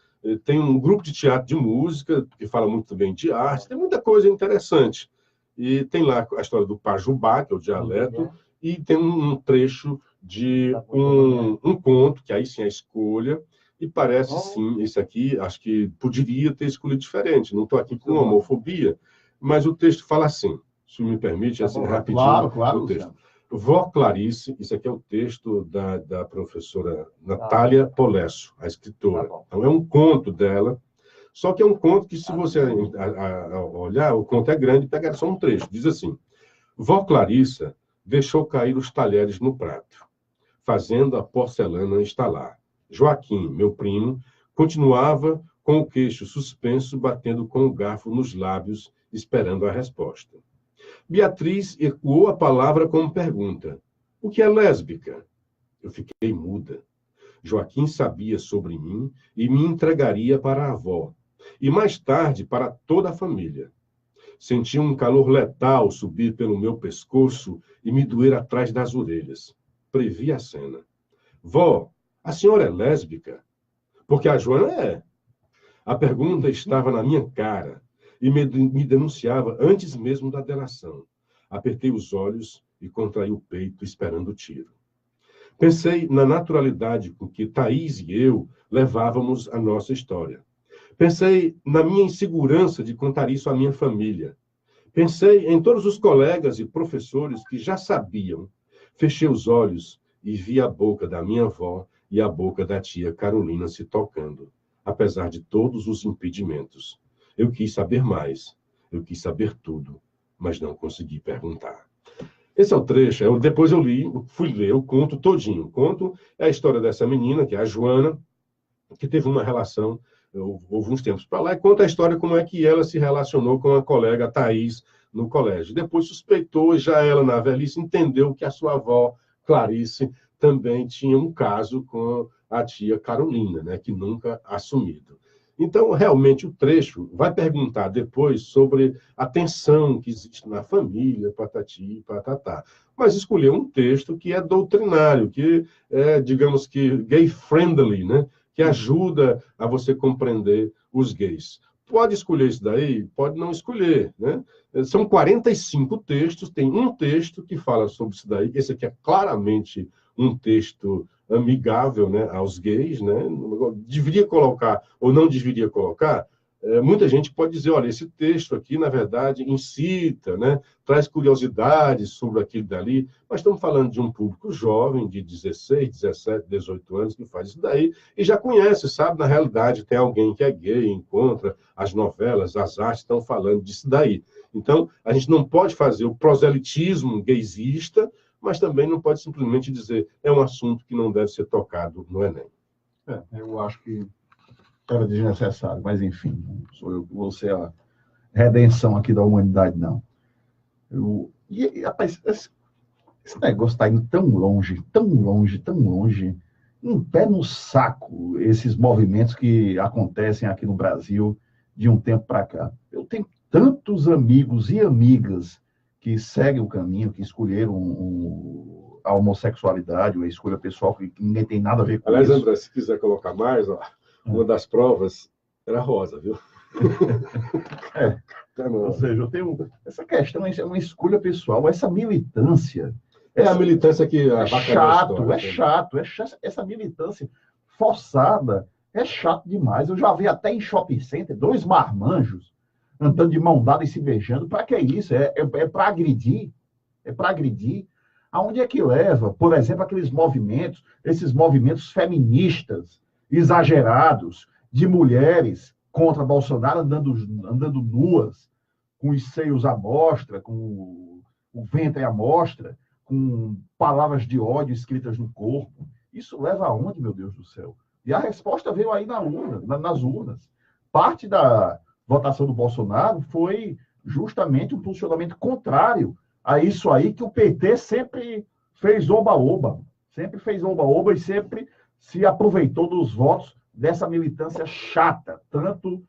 tem um grupo de teatro de música, que fala muito bem de arte, tem muita coisa interessante. E tem lá a história do Pajubá, que é o dialeto, e tem um trecho de um conto, que aí sim é a escolha, e parece sim, esse aqui, acho que poderia ter escolhido diferente, não estou aqui com homofobia, mas o texto fala assim, se me permite, assim, rapidinho, claro, o texto. Vó Clarice, isso aqui é o texto da professora Natália Polesso, a escritora. Então, é um conto dela, só que é um conto que, se você olhar, o conto é grande, pega só um trecho. Diz assim: Vó Clarissa deixou cair os talheres no prato, fazendo a porcelana estalar. Joaquim, meu primo, continuava com o queixo suspenso, batendo com o garfo nos lábios, esperando a resposta. Beatriz ecoou a palavra como pergunta. O que é lésbica? Eu fiquei muda. Joaquim sabia sobre mim e me entregaria para a avó, e mais tarde para toda a família. Senti um calor letal subir pelo meu pescoço e me doer atrás das orelhas. Previ a cena. Vó, a senhora é lésbica? Porque a Joana é. A pergunta estava na minha cara e me denunciava antes mesmo da delação. Apertei os olhos e contraí o peito, esperando o tiro. Pensei na naturalidade com que Thaís e eu levávamos a nossa história. Pensei na minha insegurança de contar isso à minha família. Pensei em todos os colegas e professores que já sabiam. Fechei os olhos e vi a boca da minha avó e a boca da tia Carolina se tocando, apesar de todos os impedimentos. Eu quis saber mais, eu quis saber tudo, mas não consegui perguntar. Esse é o trecho. Depois eu fui ler o conto todinho. O conto é a história dessa menina, que é a Joana, que teve uma relação, houve uns tempos para lá, e conta a história como é que ela se relacionou com a colega Thaís no colégio. Depois suspeitou, e já ela, na velhice, entendeu que a sua avó, Clarice, também tinha um caso com a tia Carolina, né, que nunca assumido. Então, realmente, o trecho vai perguntar depois sobre a tensão que existe na família, patati e patatá. Mas escolheu um texto que é doutrinário, que é, digamos que, gay-friendly, né? Que ajuda a você compreender os gays. Pode escolher isso daí? Pode não escolher, né? São 45 textos, tem um texto que fala sobre isso daí. Esse aqui é claramente um texto amigável, né, aos gays, né? Deveria colocar ou não deveria colocar? Muita gente pode dizer, olha, esse texto aqui, na verdade, incita, né, traz curiosidades sobre aquilo dali, mas estamos falando de um público jovem, de 16, 17, 18 anos, que faz isso daí, e já conhece, sabe, na realidade, tem alguém que é gay, encontra as novelas, as artes, estão falando disso daí. Então, a gente não pode fazer o proselitismo gaysista, mas também não pode simplesmente dizer é um assunto que não deve ser tocado no Enem. Eu acho que era desnecessário, mas enfim, não sou eu que vou ser a redenção aqui da humanidade, não. Rapaz, esse negócio está indo tão longe, um pé no saco, esses movimentos que acontecem aqui no Brasil de um tempo para cá. Eu tenho tantos amigos e amigas que seguem o caminho, que escolheram a homossexualidade, a escolha pessoal, que ninguém tem nada a ver com Aliás, isso. André, se quiser colocar mais, ó, uma das provas era rosa, viu? Ou seja, eu tenho essa questão, é uma escolha pessoal, essa militância. A militância que... É chato. Essa militância forçada é chato demais. Eu já vi até em shopping center, 2 marmanjos andando de mão dada e se beijando. Para que isso? É para agredir. É para agredir. Aonde é que leva, por exemplo, aqueles movimentos, esses movimentos feministas exagerados de mulheres contra Bolsonaro andando nuas, com os seios à mostra, com o ventre à mostra, com palavras de ódio escritas no corpo? Isso leva aonde, meu Deus do céu? E a resposta veio aí nas urnas. Parte da votação do Bolsonaro foi justamente um posicionamento contrário a isso aí que o PT sempre fez oba-oba. Sempre fez oba-oba e sempre se aproveitou dos votos dessa militância chata, tanto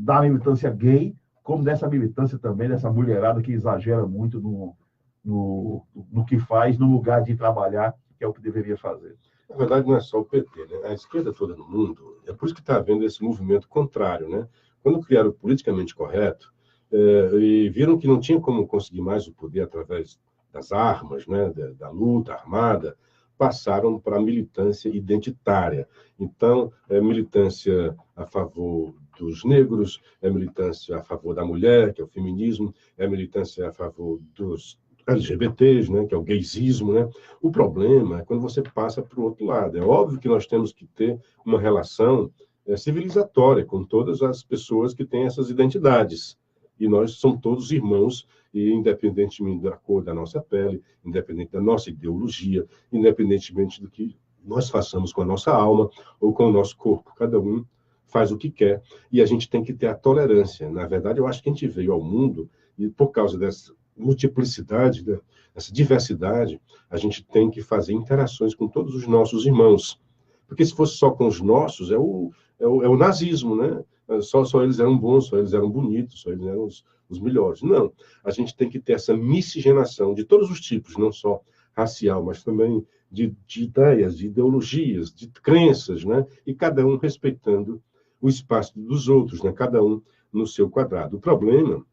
da militância gay, como dessa militância também, dessa mulherada que exagera muito no que faz, no lugar de trabalhar, que é o que deveria fazer. Na verdade, não é só o PT, né? A esquerda toda no mundo, é por isso que está havendo esse movimento contrário, né? Quando criaram o politicamente correto, e viram que não tinha como conseguir mais o poder através das armas, né? Da luta armada, passaram para a militância identitária. Então, é militância a favor dos negros, é militância a favor da mulher, que é o feminismo, é militância a favor dos LGBTs, né, que é o gaysismo, né? O problema é quando você passa para o outro lado. É óbvio que nós temos que ter uma relação civilizatória com todas as pessoas que têm essas identidades. E nós somos todos irmãos, e independentemente da cor da nossa pele, independente da nossa ideologia, independentemente do que nós façamos com a nossa alma ou com o nosso corpo, cada um faz o que quer, e a gente tem que ter a tolerância. Na verdade, eu acho que a gente veio ao mundo, e por causa dessa multiplicidade, dessa diversidade, a gente tem que fazer interações com todos os nossos irmãos. Porque se fosse só com os nossos, é o nazismo, né? Só eles eram bons, só eles eram bonitos, só eles eram os melhores. Não, a gente tem que ter essa miscigenação de todos os tipos, não só racial, mas também de ideias, de ideologias, de crenças, né? E cada um respeitando o espaço dos outros, né? Cada um no seu quadrado. O problema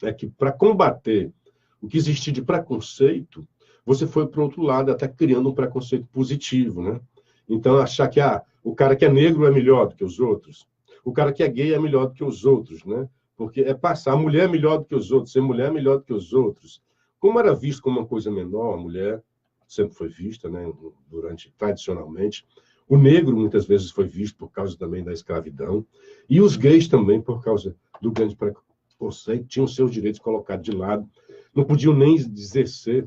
é que, para combater o que existia de preconceito, você foi para o outro lado, até criando um preconceito positivo, né? Então, achar que o cara que é negro é melhor do que os outros, o cara que é gay é melhor do que os outros, né? Porque é passar, a mulher é melhor do que os outros, ser mulher é melhor do que os outros. Como era visto como uma coisa menor, a mulher sempre foi vista, né? Tradicionalmente. O negro, muitas vezes, foi visto por causa também da escravidão, e os gays também, por causa do grande preconceito, tinham seus direitos colocados de lado, não podiam nem exercer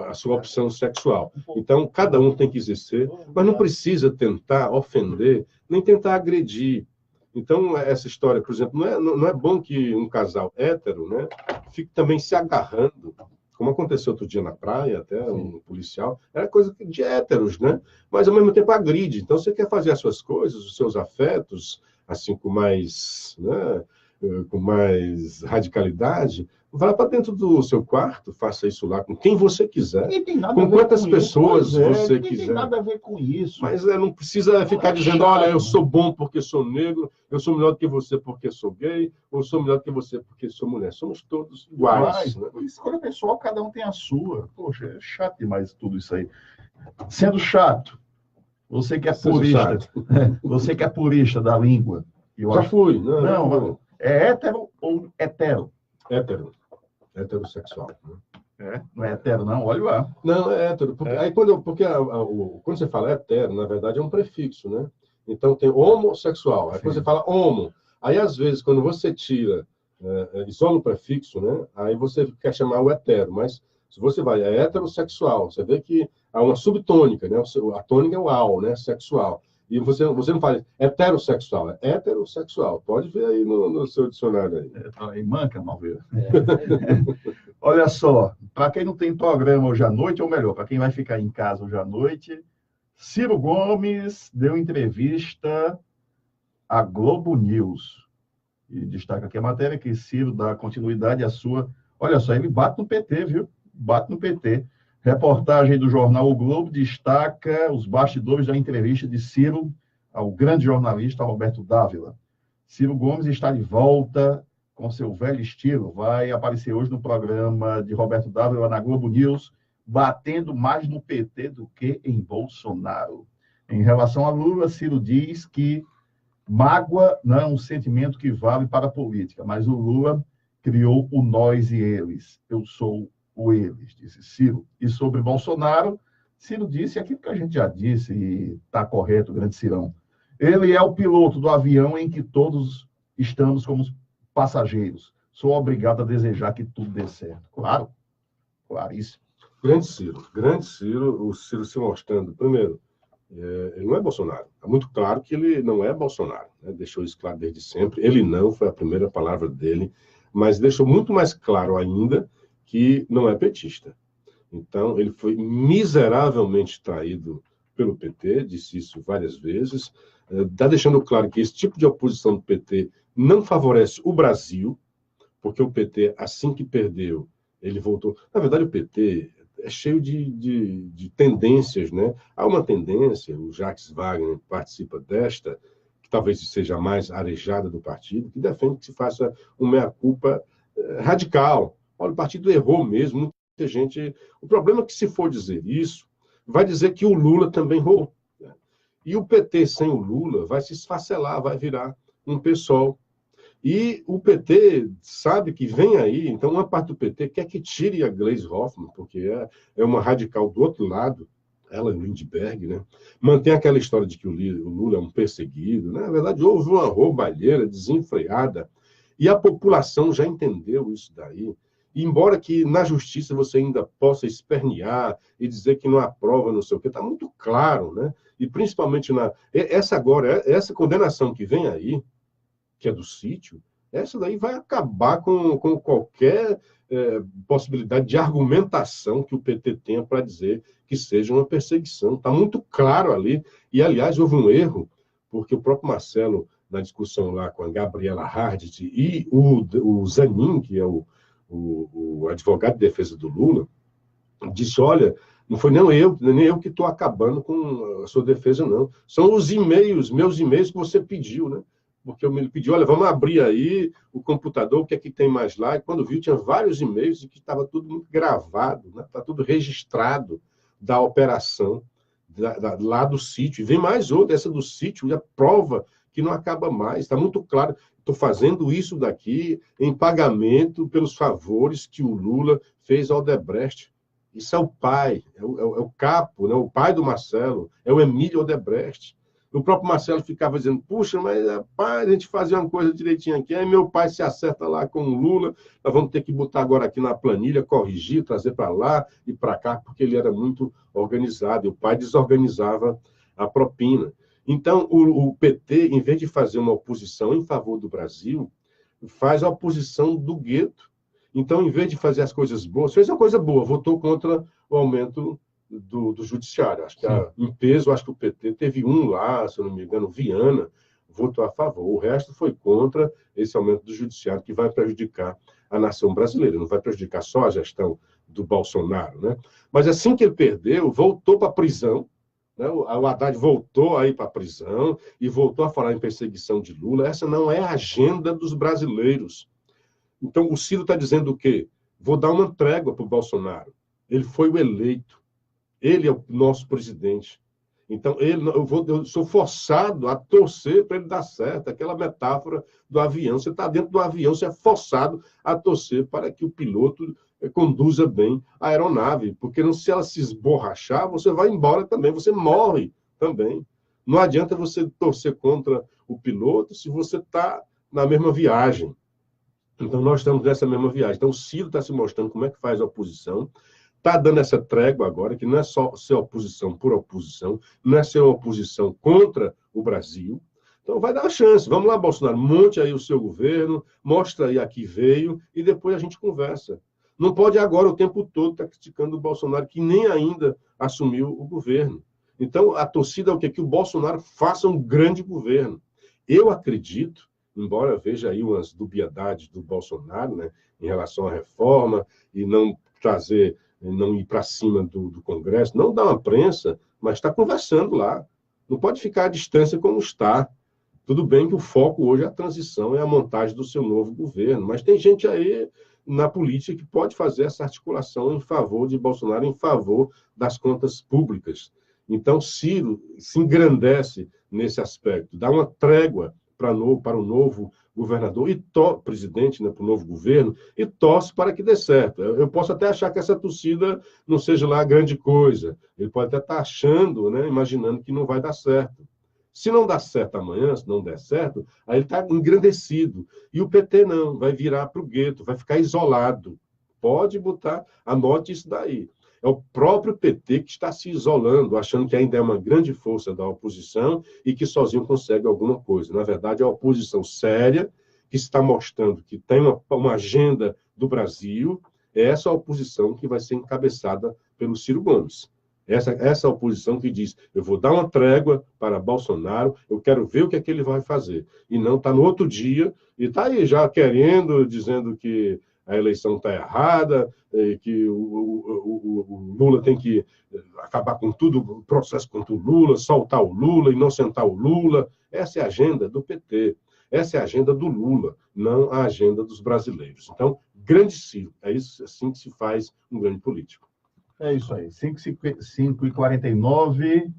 a sua opção sexual. Então, cada um tem que exercer, mas não precisa tentar ofender, nem tentar agredir. Então, essa história, por exemplo, não é bom que um casal hétero, né, fique também se agarrando, como aconteceu outro dia na praia, até um policial, era coisa de héteros, né? Mas, ao mesmo tempo, agride. Então, você quer fazer as suas coisas, os seus afetos, assim, com mais radicalidade, vá para dentro do seu quarto, faça isso lá com quem você quiser, com quantas pessoas você quiser. Não tem nada a ver com isso. Mas não precisa ficar dizendo, olha, eu sou bom porque sou negro, eu sou melhor do que você porque sou gay, ou sou melhor do que você porque sou mulher. Somos todos iguais. Né? Escolha pessoal, cada um tem a sua. Poxa, é chato demais tudo isso aí. Sendo chato, você que é purista, você que é purista da língua. Já fui. Não. É hétero ou hetero? Hétero. Heterossexual. Né? Não é hetero, não? Olha lá. Não, é hétero. Aí quando você fala hetero, na verdade é um prefixo, né? Então tem homossexual. Aí quando você fala homo, aí às vezes quando você tira, isola o prefixo, né? Aí você quer chamar o hetero, mas se você vai, é heterossexual, você vê que há uma subtônica, né? A tônica é o ao, né? Sexual. E você não fala heterossexual, é heterossexual. Pode ver aí no seu dicionário aí. Aí manca, não ver. Olha só, para quem não tem programa hoje à noite, ou melhor, para quem vai ficar em casa hoje à noite, Ciro Gomes deu entrevista à Globo News. E destaca aqui a matéria que Ciro dá continuidade à sua... Olha só, ele bate no PT, viu? Bate no PT. Reportagem do jornal O Globo destaca os bastidores da entrevista de Ciro ao grande jornalista Roberto Dávila. Ciro Gomes está de volta com seu velho estilo. Vai aparecer hoje no programa de Roberto Dávila na Globo News, batendo mais no PT do que em Bolsonaro. Em relação a Lula, Ciro diz que mágoa não é um sentimento que vale para a política, mas o Lula criou o nós e eles. Eu sou o eles, disse Ciro. E sobre Bolsonaro, Ciro disse aquilo que a gente já disse, e está correto, grande Cirão. Ele é o piloto do avião em que todos estamos como passageiros. Sou obrigado a desejar que tudo dê certo. Claro, claríssimo. Grande Ciro, o Ciro se mostrando, primeiro, ele não é Bolsonaro. É muito claro que ele não é Bolsonaro, né? Deixou isso claro desde sempre. Ele não, foi a primeira palavra dele, mas deixou muito mais claro ainda que não é petista. Então, ele foi miseravelmente traído pelo PT, disse isso várias vezes, está deixando claro que esse tipo de oposição do PT não favorece o Brasil, porque o PT, assim que perdeu, ele voltou. Na verdade, o PT é cheio de tendências, né? Há uma tendência, o Jacques Wagner participa desta, que talvez seja a mais arejada do partido, que defende que se faça uma meia-culpa radical. Olha, o partido errou mesmo, muita gente... O problema é que, se for dizer isso, vai dizer que o Lula também errou. Né? E o PT sem o Lula vai se esfacelar, vai virar um PSOL. E o PT sabe que vem aí, então uma parte do PT quer que tire a Gleisi Hoffmann, porque é uma radical do outro lado, ela Lindbergh, né? Mantém aquela história de que o Lula é um perseguido, né? Na verdade, houve uma roubalheira desenfreada, e a população já entendeu isso daí. E embora que na justiça você ainda possa espernear e dizer que não há prova, não sei o quê, está muito claro, né? E principalmente essa condenação que vem aí, que é do sítio, essa daí vai acabar com qualquer possibilidade de argumentação que o PT tenha para dizer que seja uma perseguição. Está muito claro ali. E, aliás, houve um erro, porque o próprio Marcelo, na discussão lá com a Gabriela Hardt e o Zanin, que é o advogado de defesa do Lula, disse, olha, não foi nem eu que estou acabando com a sua defesa, não. São os e-mails, meus e-mails que você pediu, né? Porque ele pediu, olha, vamos abrir aí o computador, o que é que tem mais lá? E quando viu, tinha vários e-mails e que estava tudo muito gravado, né? Está tudo registrado da operação lá do sítio. E vem mais outra, essa do sítio, e a prova que não acaba mais. Está muito claro. Estou fazendo isso daqui em pagamento pelos favores que o Lula fez ao Odebrecht. Isso é o pai, é o capo, né? O pai do Marcelo, é o Emílio Odebrecht. O próprio Marcelo ficava dizendo, puxa, mas rapaz, a gente fazia uma coisa direitinho aqui, aí meu pai se acerta lá com o Lula, nós vamos ter que botar agora aqui na planilha, corrigir, trazer para lá e para cá, porque ele era muito organizado, e o pai desorganizava a propina. Então, o PT, em vez de fazer uma oposição em favor do Brasil, faz a oposição do gueto. Então, em vez de fazer as coisas boas, fez uma coisa boa, votou contra o aumento do judiciário. Acho que em peso, acho que o PT teve um lá, se eu não me engano, Viana, votou a favor. O resto foi contra esse aumento do judiciário, que vai prejudicar a nação brasileira, não vai prejudicar só a gestão do Bolsonaro, né? Mas assim que ele perdeu, voltou para a prisão, né? O Haddad voltou a ir para a prisão e voltou a falar em perseguição de Lula. Essa não é a agenda dos brasileiros. Então, o Ciro está dizendo o quê? Vou dar uma trégua para o Bolsonaro. Ele foi o eleito. Ele é o nosso presidente. Então, eu sou forçado a torcer para ele dar certo. Aquela metáfora do avião. Você está dentro do avião, você é forçado a torcer para que o piloto conduza bem a aeronave. Porque se ela se esborrachar, você vai embora também, você morre também. Não adianta você torcer contra o piloto se você está na mesma viagem. Então, nós estamos nessa mesma viagem. Então, o Ciro está se mostrando como é que faz a oposição. Está dando essa trégua agora, que não é só ser oposição por oposição, não é ser uma oposição contra o Brasil. Então, vai dar uma chance. Vamos lá, Bolsonaro, monte aí o seu governo, mostra aí a que veio, e depois a gente conversa. Não pode agora, o tempo todo, estar criticando o Bolsonaro, que nem ainda assumiu o governo. Então, a torcida é o quê? Que o Bolsonaro faça um grande governo. Eu acredito, embora veja aí umas dubiedades do Bolsonaro, né, em relação à reforma, e não ir para cima do Congresso, não dá uma prensa, mas está conversando lá. Não pode ficar à distância como está. Tudo bem que o foco hoje é a transição, é a montagem do seu novo governo, mas tem gente aí na política que pode fazer essa articulação em favor de Bolsonaro, em favor das contas públicas. Então, Ciro se engrandece nesse aspecto, dá uma trégua para o novo governador e presidente, né, para o novo governo, e torce para que dê certo. Eu posso até achar que essa torcida não seja lá grande coisa. Ele pode até estar achando, né, imaginando que não vai dar certo. Se não dá certo amanhã, se não der certo, aí ele está engrandecido. E o PT não, vai virar para o gueto, vai ficar isolado. Pode botar, anote isso daí. É o próprio PT que está se isolando, achando que ainda é uma grande força da oposição e que sozinho consegue alguma coisa. Na verdade, é a oposição séria que está mostrando que tem uma agenda do Brasil. É essa oposição que vai ser encabeçada pelo Ciro Gomes. Essa oposição que diz, eu vou dar uma trégua para Bolsonaro, eu quero ver o que é que ele vai fazer. E não está no outro dia, e está aí já querendo, dizendo que a eleição está errada, que o Lula tem que acabar com tudo, o processo contra o Lula, soltar o Lula, inocentar o Lula. Essa é a agenda do PT. Essa é a agenda do Lula, não a agenda dos brasileiros. Então, grande Ciro. É isso, assim que se faz um grande político. É isso aí. 5h49.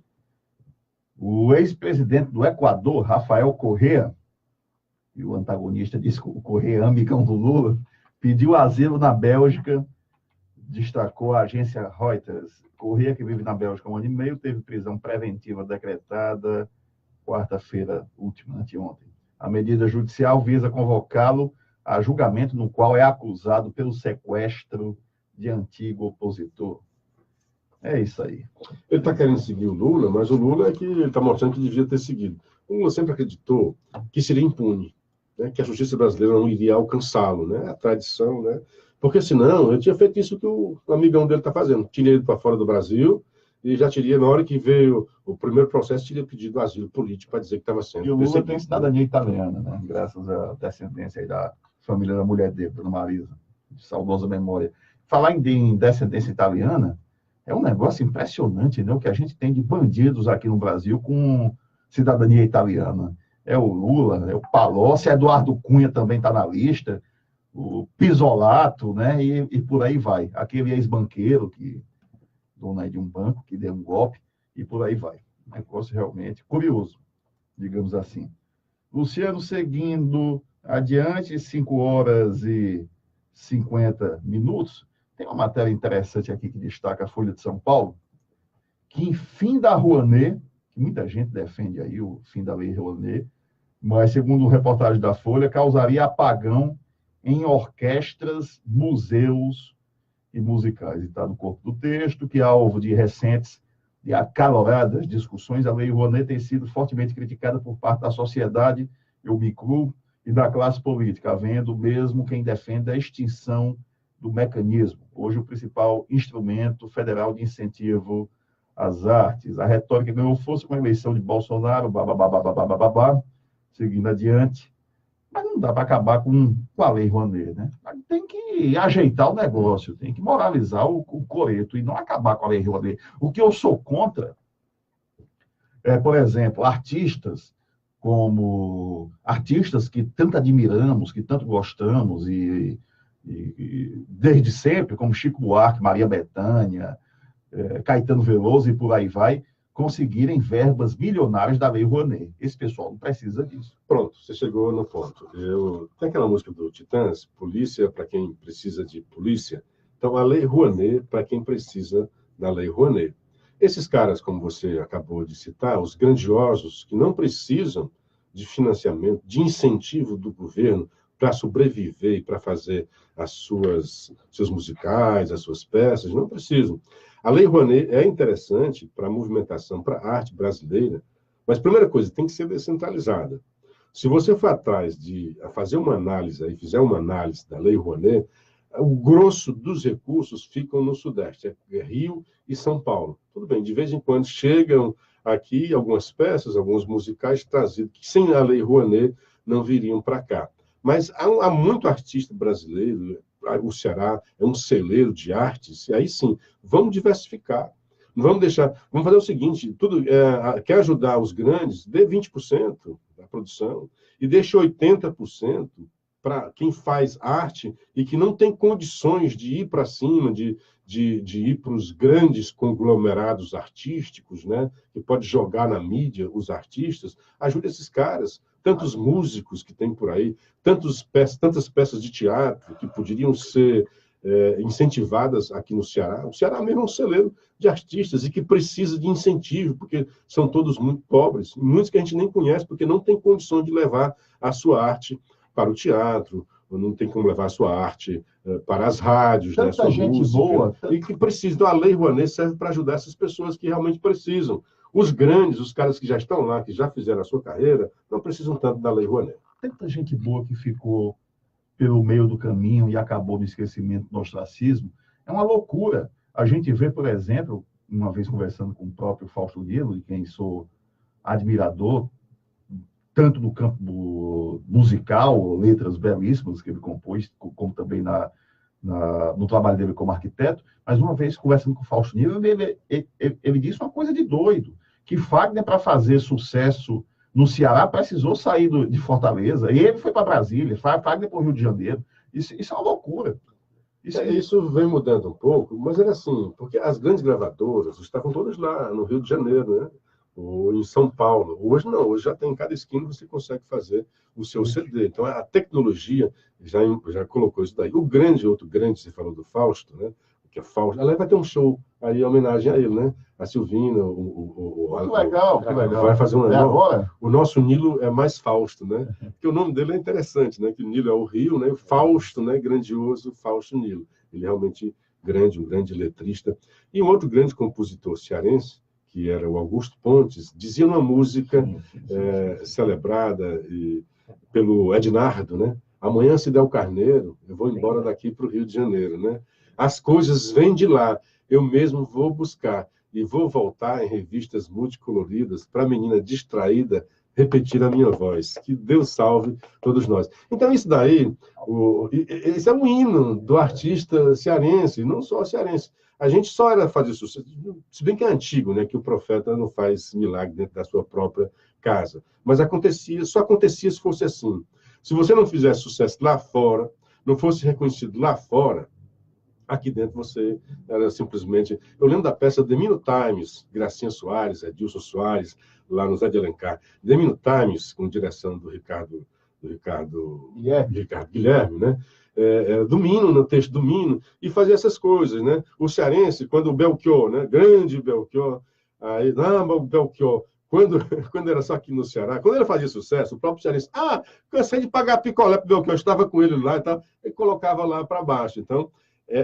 O ex-presidente do Equador, Rafael Correa, e o antagonista disse que o Correa é amigão do Lula, pediu asilo na Bélgica, destacou a agência Reuters. Correa, que vive na Bélgica há 1 ano e meio, teve prisão preventiva decretada quarta-feira última, anteontem. A medida judicial visa convocá-lo a julgamento no qual é acusado pelo sequestro de antigo opositor. É isso aí. Ele está querendo seguir o Lula, mas o Lula é que ele está mostrando que devia ter seguido. O Lula sempre acreditou que seria impune, né? Que a justiça brasileira não iria alcançá-lo, né? A tradição, né? Porque senão, ele tinha feito isso que o amigão dele está fazendo. Tinha ido para fora do Brasil e já teria, na hora que veio o primeiro processo, teria pedido asilo político para dizer que estava sendo. E o Lula tem cidadania italiana, né? Graças à descendência aí da família da mulher dele, Dona Marisa, de saudosa memória. Falar em descendência italiana é um negócio impressionante, né? O que a gente tem de bandidos aqui no Brasil com cidadania italiana. É o Lula, é o Palocci, Eduardo Cunha também está na lista, o Pisolato, né? E por aí vai. Aquele ex-banqueiro, dono aí de um banco, que deu um golpe, e por aí vai. Um negócio realmente curioso, digamos assim. Luciano, seguindo adiante, 5h50. Tem uma matéria interessante aqui que destaca a Folha de São Paulo, que em fim da Rouanet, que muita gente defende aí o fim da Lei Rouanet, mas segundo reportagem da Folha, causaria apagão em orquestras, museus e musicais. E está no corpo do texto que, alvo de recentes e acaloradas discussões, a Lei Rouanet tem sido fortemente criticada por parte da sociedade, eu me incluo, e da classe política, havendo mesmo quem defenda a extinção do mecanismo, hoje o principal instrumento federal de incentivo às artes. A retórica ganhou força com a eleição de Bolsonaro, seguindo adiante, mas não dá para acabar com a Lei Rouanet, né? Tem que ajeitar o negócio, tem que moralizar o coreto e não acabar com a Lei Rouanet. O que eu sou contra é, por exemplo, artistas que tanto admiramos, que tanto gostamos e desde sempre, como Chico Buarque, Maria Bethânia, Caetano Veloso e por aí vai, conseguirem verbas bilionárias da Lei Rouanet. Esse pessoal não precisa disso. Pronto, você chegou no ponto. Tem aquela música do Titãs, polícia para quem precisa de polícia. Então, a Lei Rouanet para quem precisa da Lei Rouanet. Esses caras, como você acabou de citar, os grandiosos, que não precisam de financiamento, de incentivo do governo para sobreviver e para fazer seus musicais, as suas peças, não precisam. A Lei Rouanet é interessante para a movimentação, para a arte brasileira, mas, primeira coisa, tem que ser descentralizada. Se você for atrás de fazer uma análise, aí, fizer uma análise da Lei Rouanet, o grosso dos recursos ficam no Sudeste, é Rio e São Paulo. Tudo bem, de vez em quando chegam aqui algumas peças, alguns musicais trazidos, que sem a Lei Rouanet não viriam para cá. Mas há muito artista brasileiro, o Ceará é um celeiro de artes, e aí sim, vamos diversificar. Não vamos deixar. Vamos fazer o seguinte: quer ajudar os grandes, dê 20% da produção e deixe 80% para quem faz arte e que não tem condições de ir para cima, de ir para os grandes conglomerados artísticos, né? Que pode jogar na mídia os artistas. Ajude esses caras. tantos músicos que tem por aí, tantas peças de teatro que poderiam ser incentivadas aqui no Ceará. O Ceará mesmo é um celeiro de artistas e que precisa de incentivo, porque são todos muito pobres, muitos que a gente nem conhece, porque não tem condição de levar a sua arte para o teatro, ou não tem como levar a sua arte para as rádios, né, Tanta gente música, boa. e que precisa. Então, a Lei Rouanet serve para ajudar essas pessoas que realmente precisam. Os grandes, os caras que já estão lá, que já fizeram a sua carreira, não precisam tanto da Lei Rouanet. Tanta gente boa que ficou pelo meio do caminho e acabou no esquecimento, no ostracismo. É uma loucura. A gente vê, por exemplo, uma vez conversando com o próprio Fausto Nilo, de quem sou admirador, tanto no campo musical, letras belíssimas que ele compôs, como também no trabalho dele como arquiteto, mas uma vez conversando com o Fausto Nilo, ele disse uma coisa de doido, que Fagner, para fazer sucesso no Ceará, precisou sair de Fortaleza, e ele foi para Brasília, Fagner para o Rio de Janeiro. Isso é uma loucura. Isso vem mudando um pouco, mas era assim, porque as grandes gravadoras estavam todas lá no Rio de Janeiro, né? Ou em São Paulo. Hoje não, hoje já tem em cada esquina você consegue fazer o seu CD. Então a tecnologia já colocou isso daí. Outro grande, você falou do Fausto, né? Que é Fausto. Ela vai ter um show aí em homenagem a ele, né? A Silvina, que legal, que legal. Vai fazer um. Agora? O nosso Nilo é mais Fausto, né? Porque o nome dele é interessante, né? Que o Nilo é o Rio, né? O Fausto, né? Grandioso Fausto Nilo. Ele é realmente grande, um grande letrista. E um outro grande compositor cearense, que era o Augusto Pontes, dizia uma música celebrada pelo Ednardo, né? Amanhã, se der o carneiro, eu vou embora daqui para o Rio de Janeiro, né? As coisas vêm de lá, eu mesmo vou buscar e vou voltar em revistas multicoloridas para a menina distraída repetir a minha voz. Que Deus salve todos nós. Então, isso daí, esse é um hino do artista cearense, não só cearense. A gente só era fazer sucesso, se bem que é antigo, né, que o profeta não faz milagre dentro da sua própria casa. Mas só acontecia se fosse assim. Se você não fizesse sucesso lá fora, não fosse reconhecido lá fora, aqui dentro você era simplesmente... Eu lembro da peça The Mino Times, Gracinha Soares, Edilson Soares, lá no Zé de Alencar. The Mino Times, com direção do Ricardo Guilherme, né? Do Mino, no texto do Mino, e fazia essas coisas, né? O cearense, quando o Belchior, né? Grande Belchior, aí, o Belchior, quando era só aqui no Ceará, quando ele fazia sucesso, o próprio cearense, cansei de pagar picolé para o Belchior, eu estava com ele lá e tal, ele colocava lá para baixo. Então,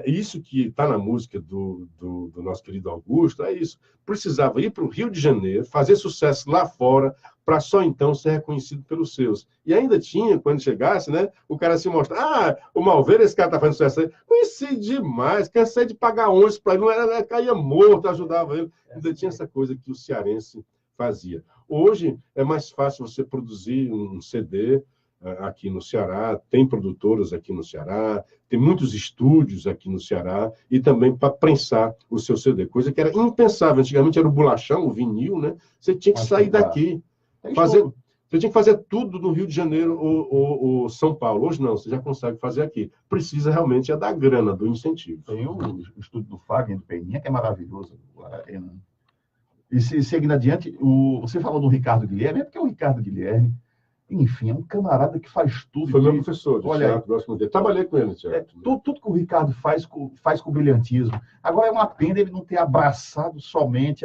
isso que está na música do nosso querido Augusto, é isso. Precisava ir para o Rio de Janeiro, fazer sucesso lá fora, para só então ser reconhecido pelos seus. E ainda tinha, quando chegasse, né, o cara se mostrar, o Malveira, esse cara está fazendo sucesso aí. Conheci demais, cansei de pagar ônibus para ele, não era, caía morto, ajudava ele. Ainda tinha essa coisa que o cearense fazia. Hoje é mais fácil você produzir um CD aqui no Ceará, tem produtoras aqui no Ceará, tem muitos estúdios aqui no Ceará, e também para prensar o seu CD, coisa que era impensável. Antigamente era o bolachão, o vinil, né? Você tinha que sair daqui, você tinha que fazer tudo no Rio de Janeiro ou São Paulo. Hoje não, você já consegue fazer aqui. Precisa realmente da grana, do incentivo. Tem o estúdio do Fagner, do Peninha, que é maravilhoso. E seguindo adiante, você falou do Ricardo Guilherme, é porque o Ricardo Guilherme, enfim, é um camarada que faz tudo. Foi meu professor de teatro, gosto muito dele. Trabalhei com ele no teatro. Tudo que o Ricardo faz com brilhantismo. Agora, é uma pena ele não ter abraçado somente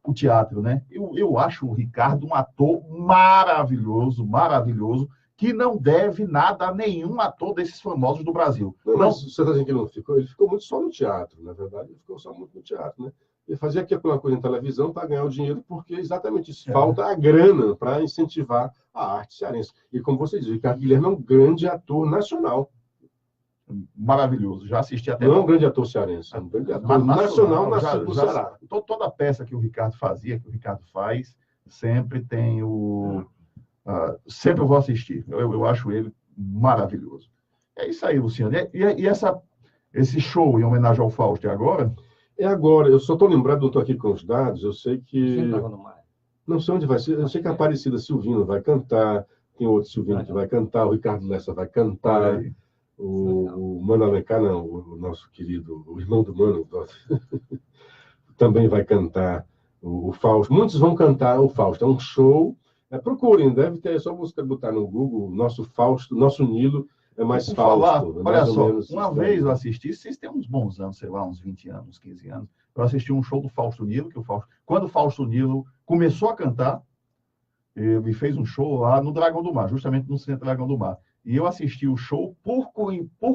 o teatro, né? Eu acho o Ricardo um ator maravilhoso, maravilhoso, que não deve nada a nenhum ator desses famosos do Brasil. Não, mas você está dizendo que ele não ficou? Ele ficou muito só no teatro, na verdade. Ele ficou só muito no teatro, né? Ele fazia aquela coisa em televisão para ganhar o dinheiro, porque exatamente isso. Falta a grana para incentivar a arte cearense. E como você diz, o Ricardo Guilherme é um grande ator nacional. Maravilhoso. Já assisti até... Não é um grande ator cearense, é um grande ator nacional nascido no Ceará. Toda peça que o Ricardo fazia, que o Ricardo faz, sempre tem sempre eu vou assistir. Eu acho ele maravilhoso. É isso aí, Luciano. E esse show em homenagem ao Fausto é agora? É agora. Eu só estou lembrado, não estou aqui com os dados, eu sei que... Não sei onde vai ser. Eu sei que a Aparecida Silvino vai cantar, tem outro Silvino que vai cantar, o Ricardo Lessa vai cantar, o Mano Alencar, não, o nosso querido, o irmão do Mano, também vai cantar o Fausto. Muitos vão cantar o Fausto. É um show Procurem, deve ter, é só botar no Google, nosso Fausto, nosso Nilo é mais Fausto. Olha só, menos, uma vez eu assisti, vocês têm uns bons anos, sei lá, uns 20 anos, uns 15 anos, eu assisti um show do Fausto Nilo, quando o Fausto Nilo começou a cantar, ele fez um show lá no Dragão do Mar, justamente no Centro Dragão do Mar. E eu assisti o show por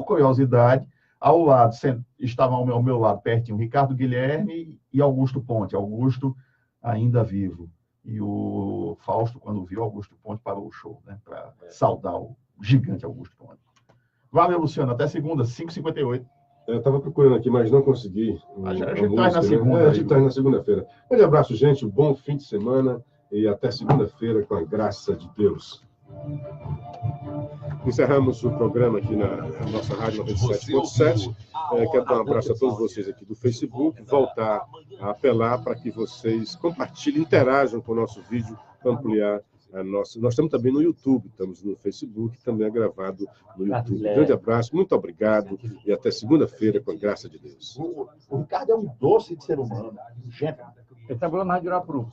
curiosidade. Ao lado, estavam ao meu lado, pertinho, Ricardo Guilherme e Augusto Ponte. Augusto ainda vivo. E o Fausto, quando viu Augusto Ponte, parou o show, né? Para saudar o gigante Augusto Ponte. Valeu, Luciano. Até segunda, 5h58. Eu estava procurando aqui, mas não consegui. A gente traz na segunda. A gente traz na segunda-feira. Um grande abraço, gente. Bom fim de semana. E até segunda-feira, com a graça de Deus. Encerramos o programa aqui na nossa Rádio 97.7. Quero dar um abraço a todos vocês aqui do Facebook, voltar a apelar para que vocês compartilhem, interajam com o nosso vídeo, para ampliar a nossa... Nós estamos também no YouTube, estamos no Facebook, também é gravado no YouTube. Um grande abraço, muito obrigado e até segunda-feira, com a graça de Deus. O Ricardo é um doce de ser humano, gente. Ele trabalhou na Rádio Arapuru.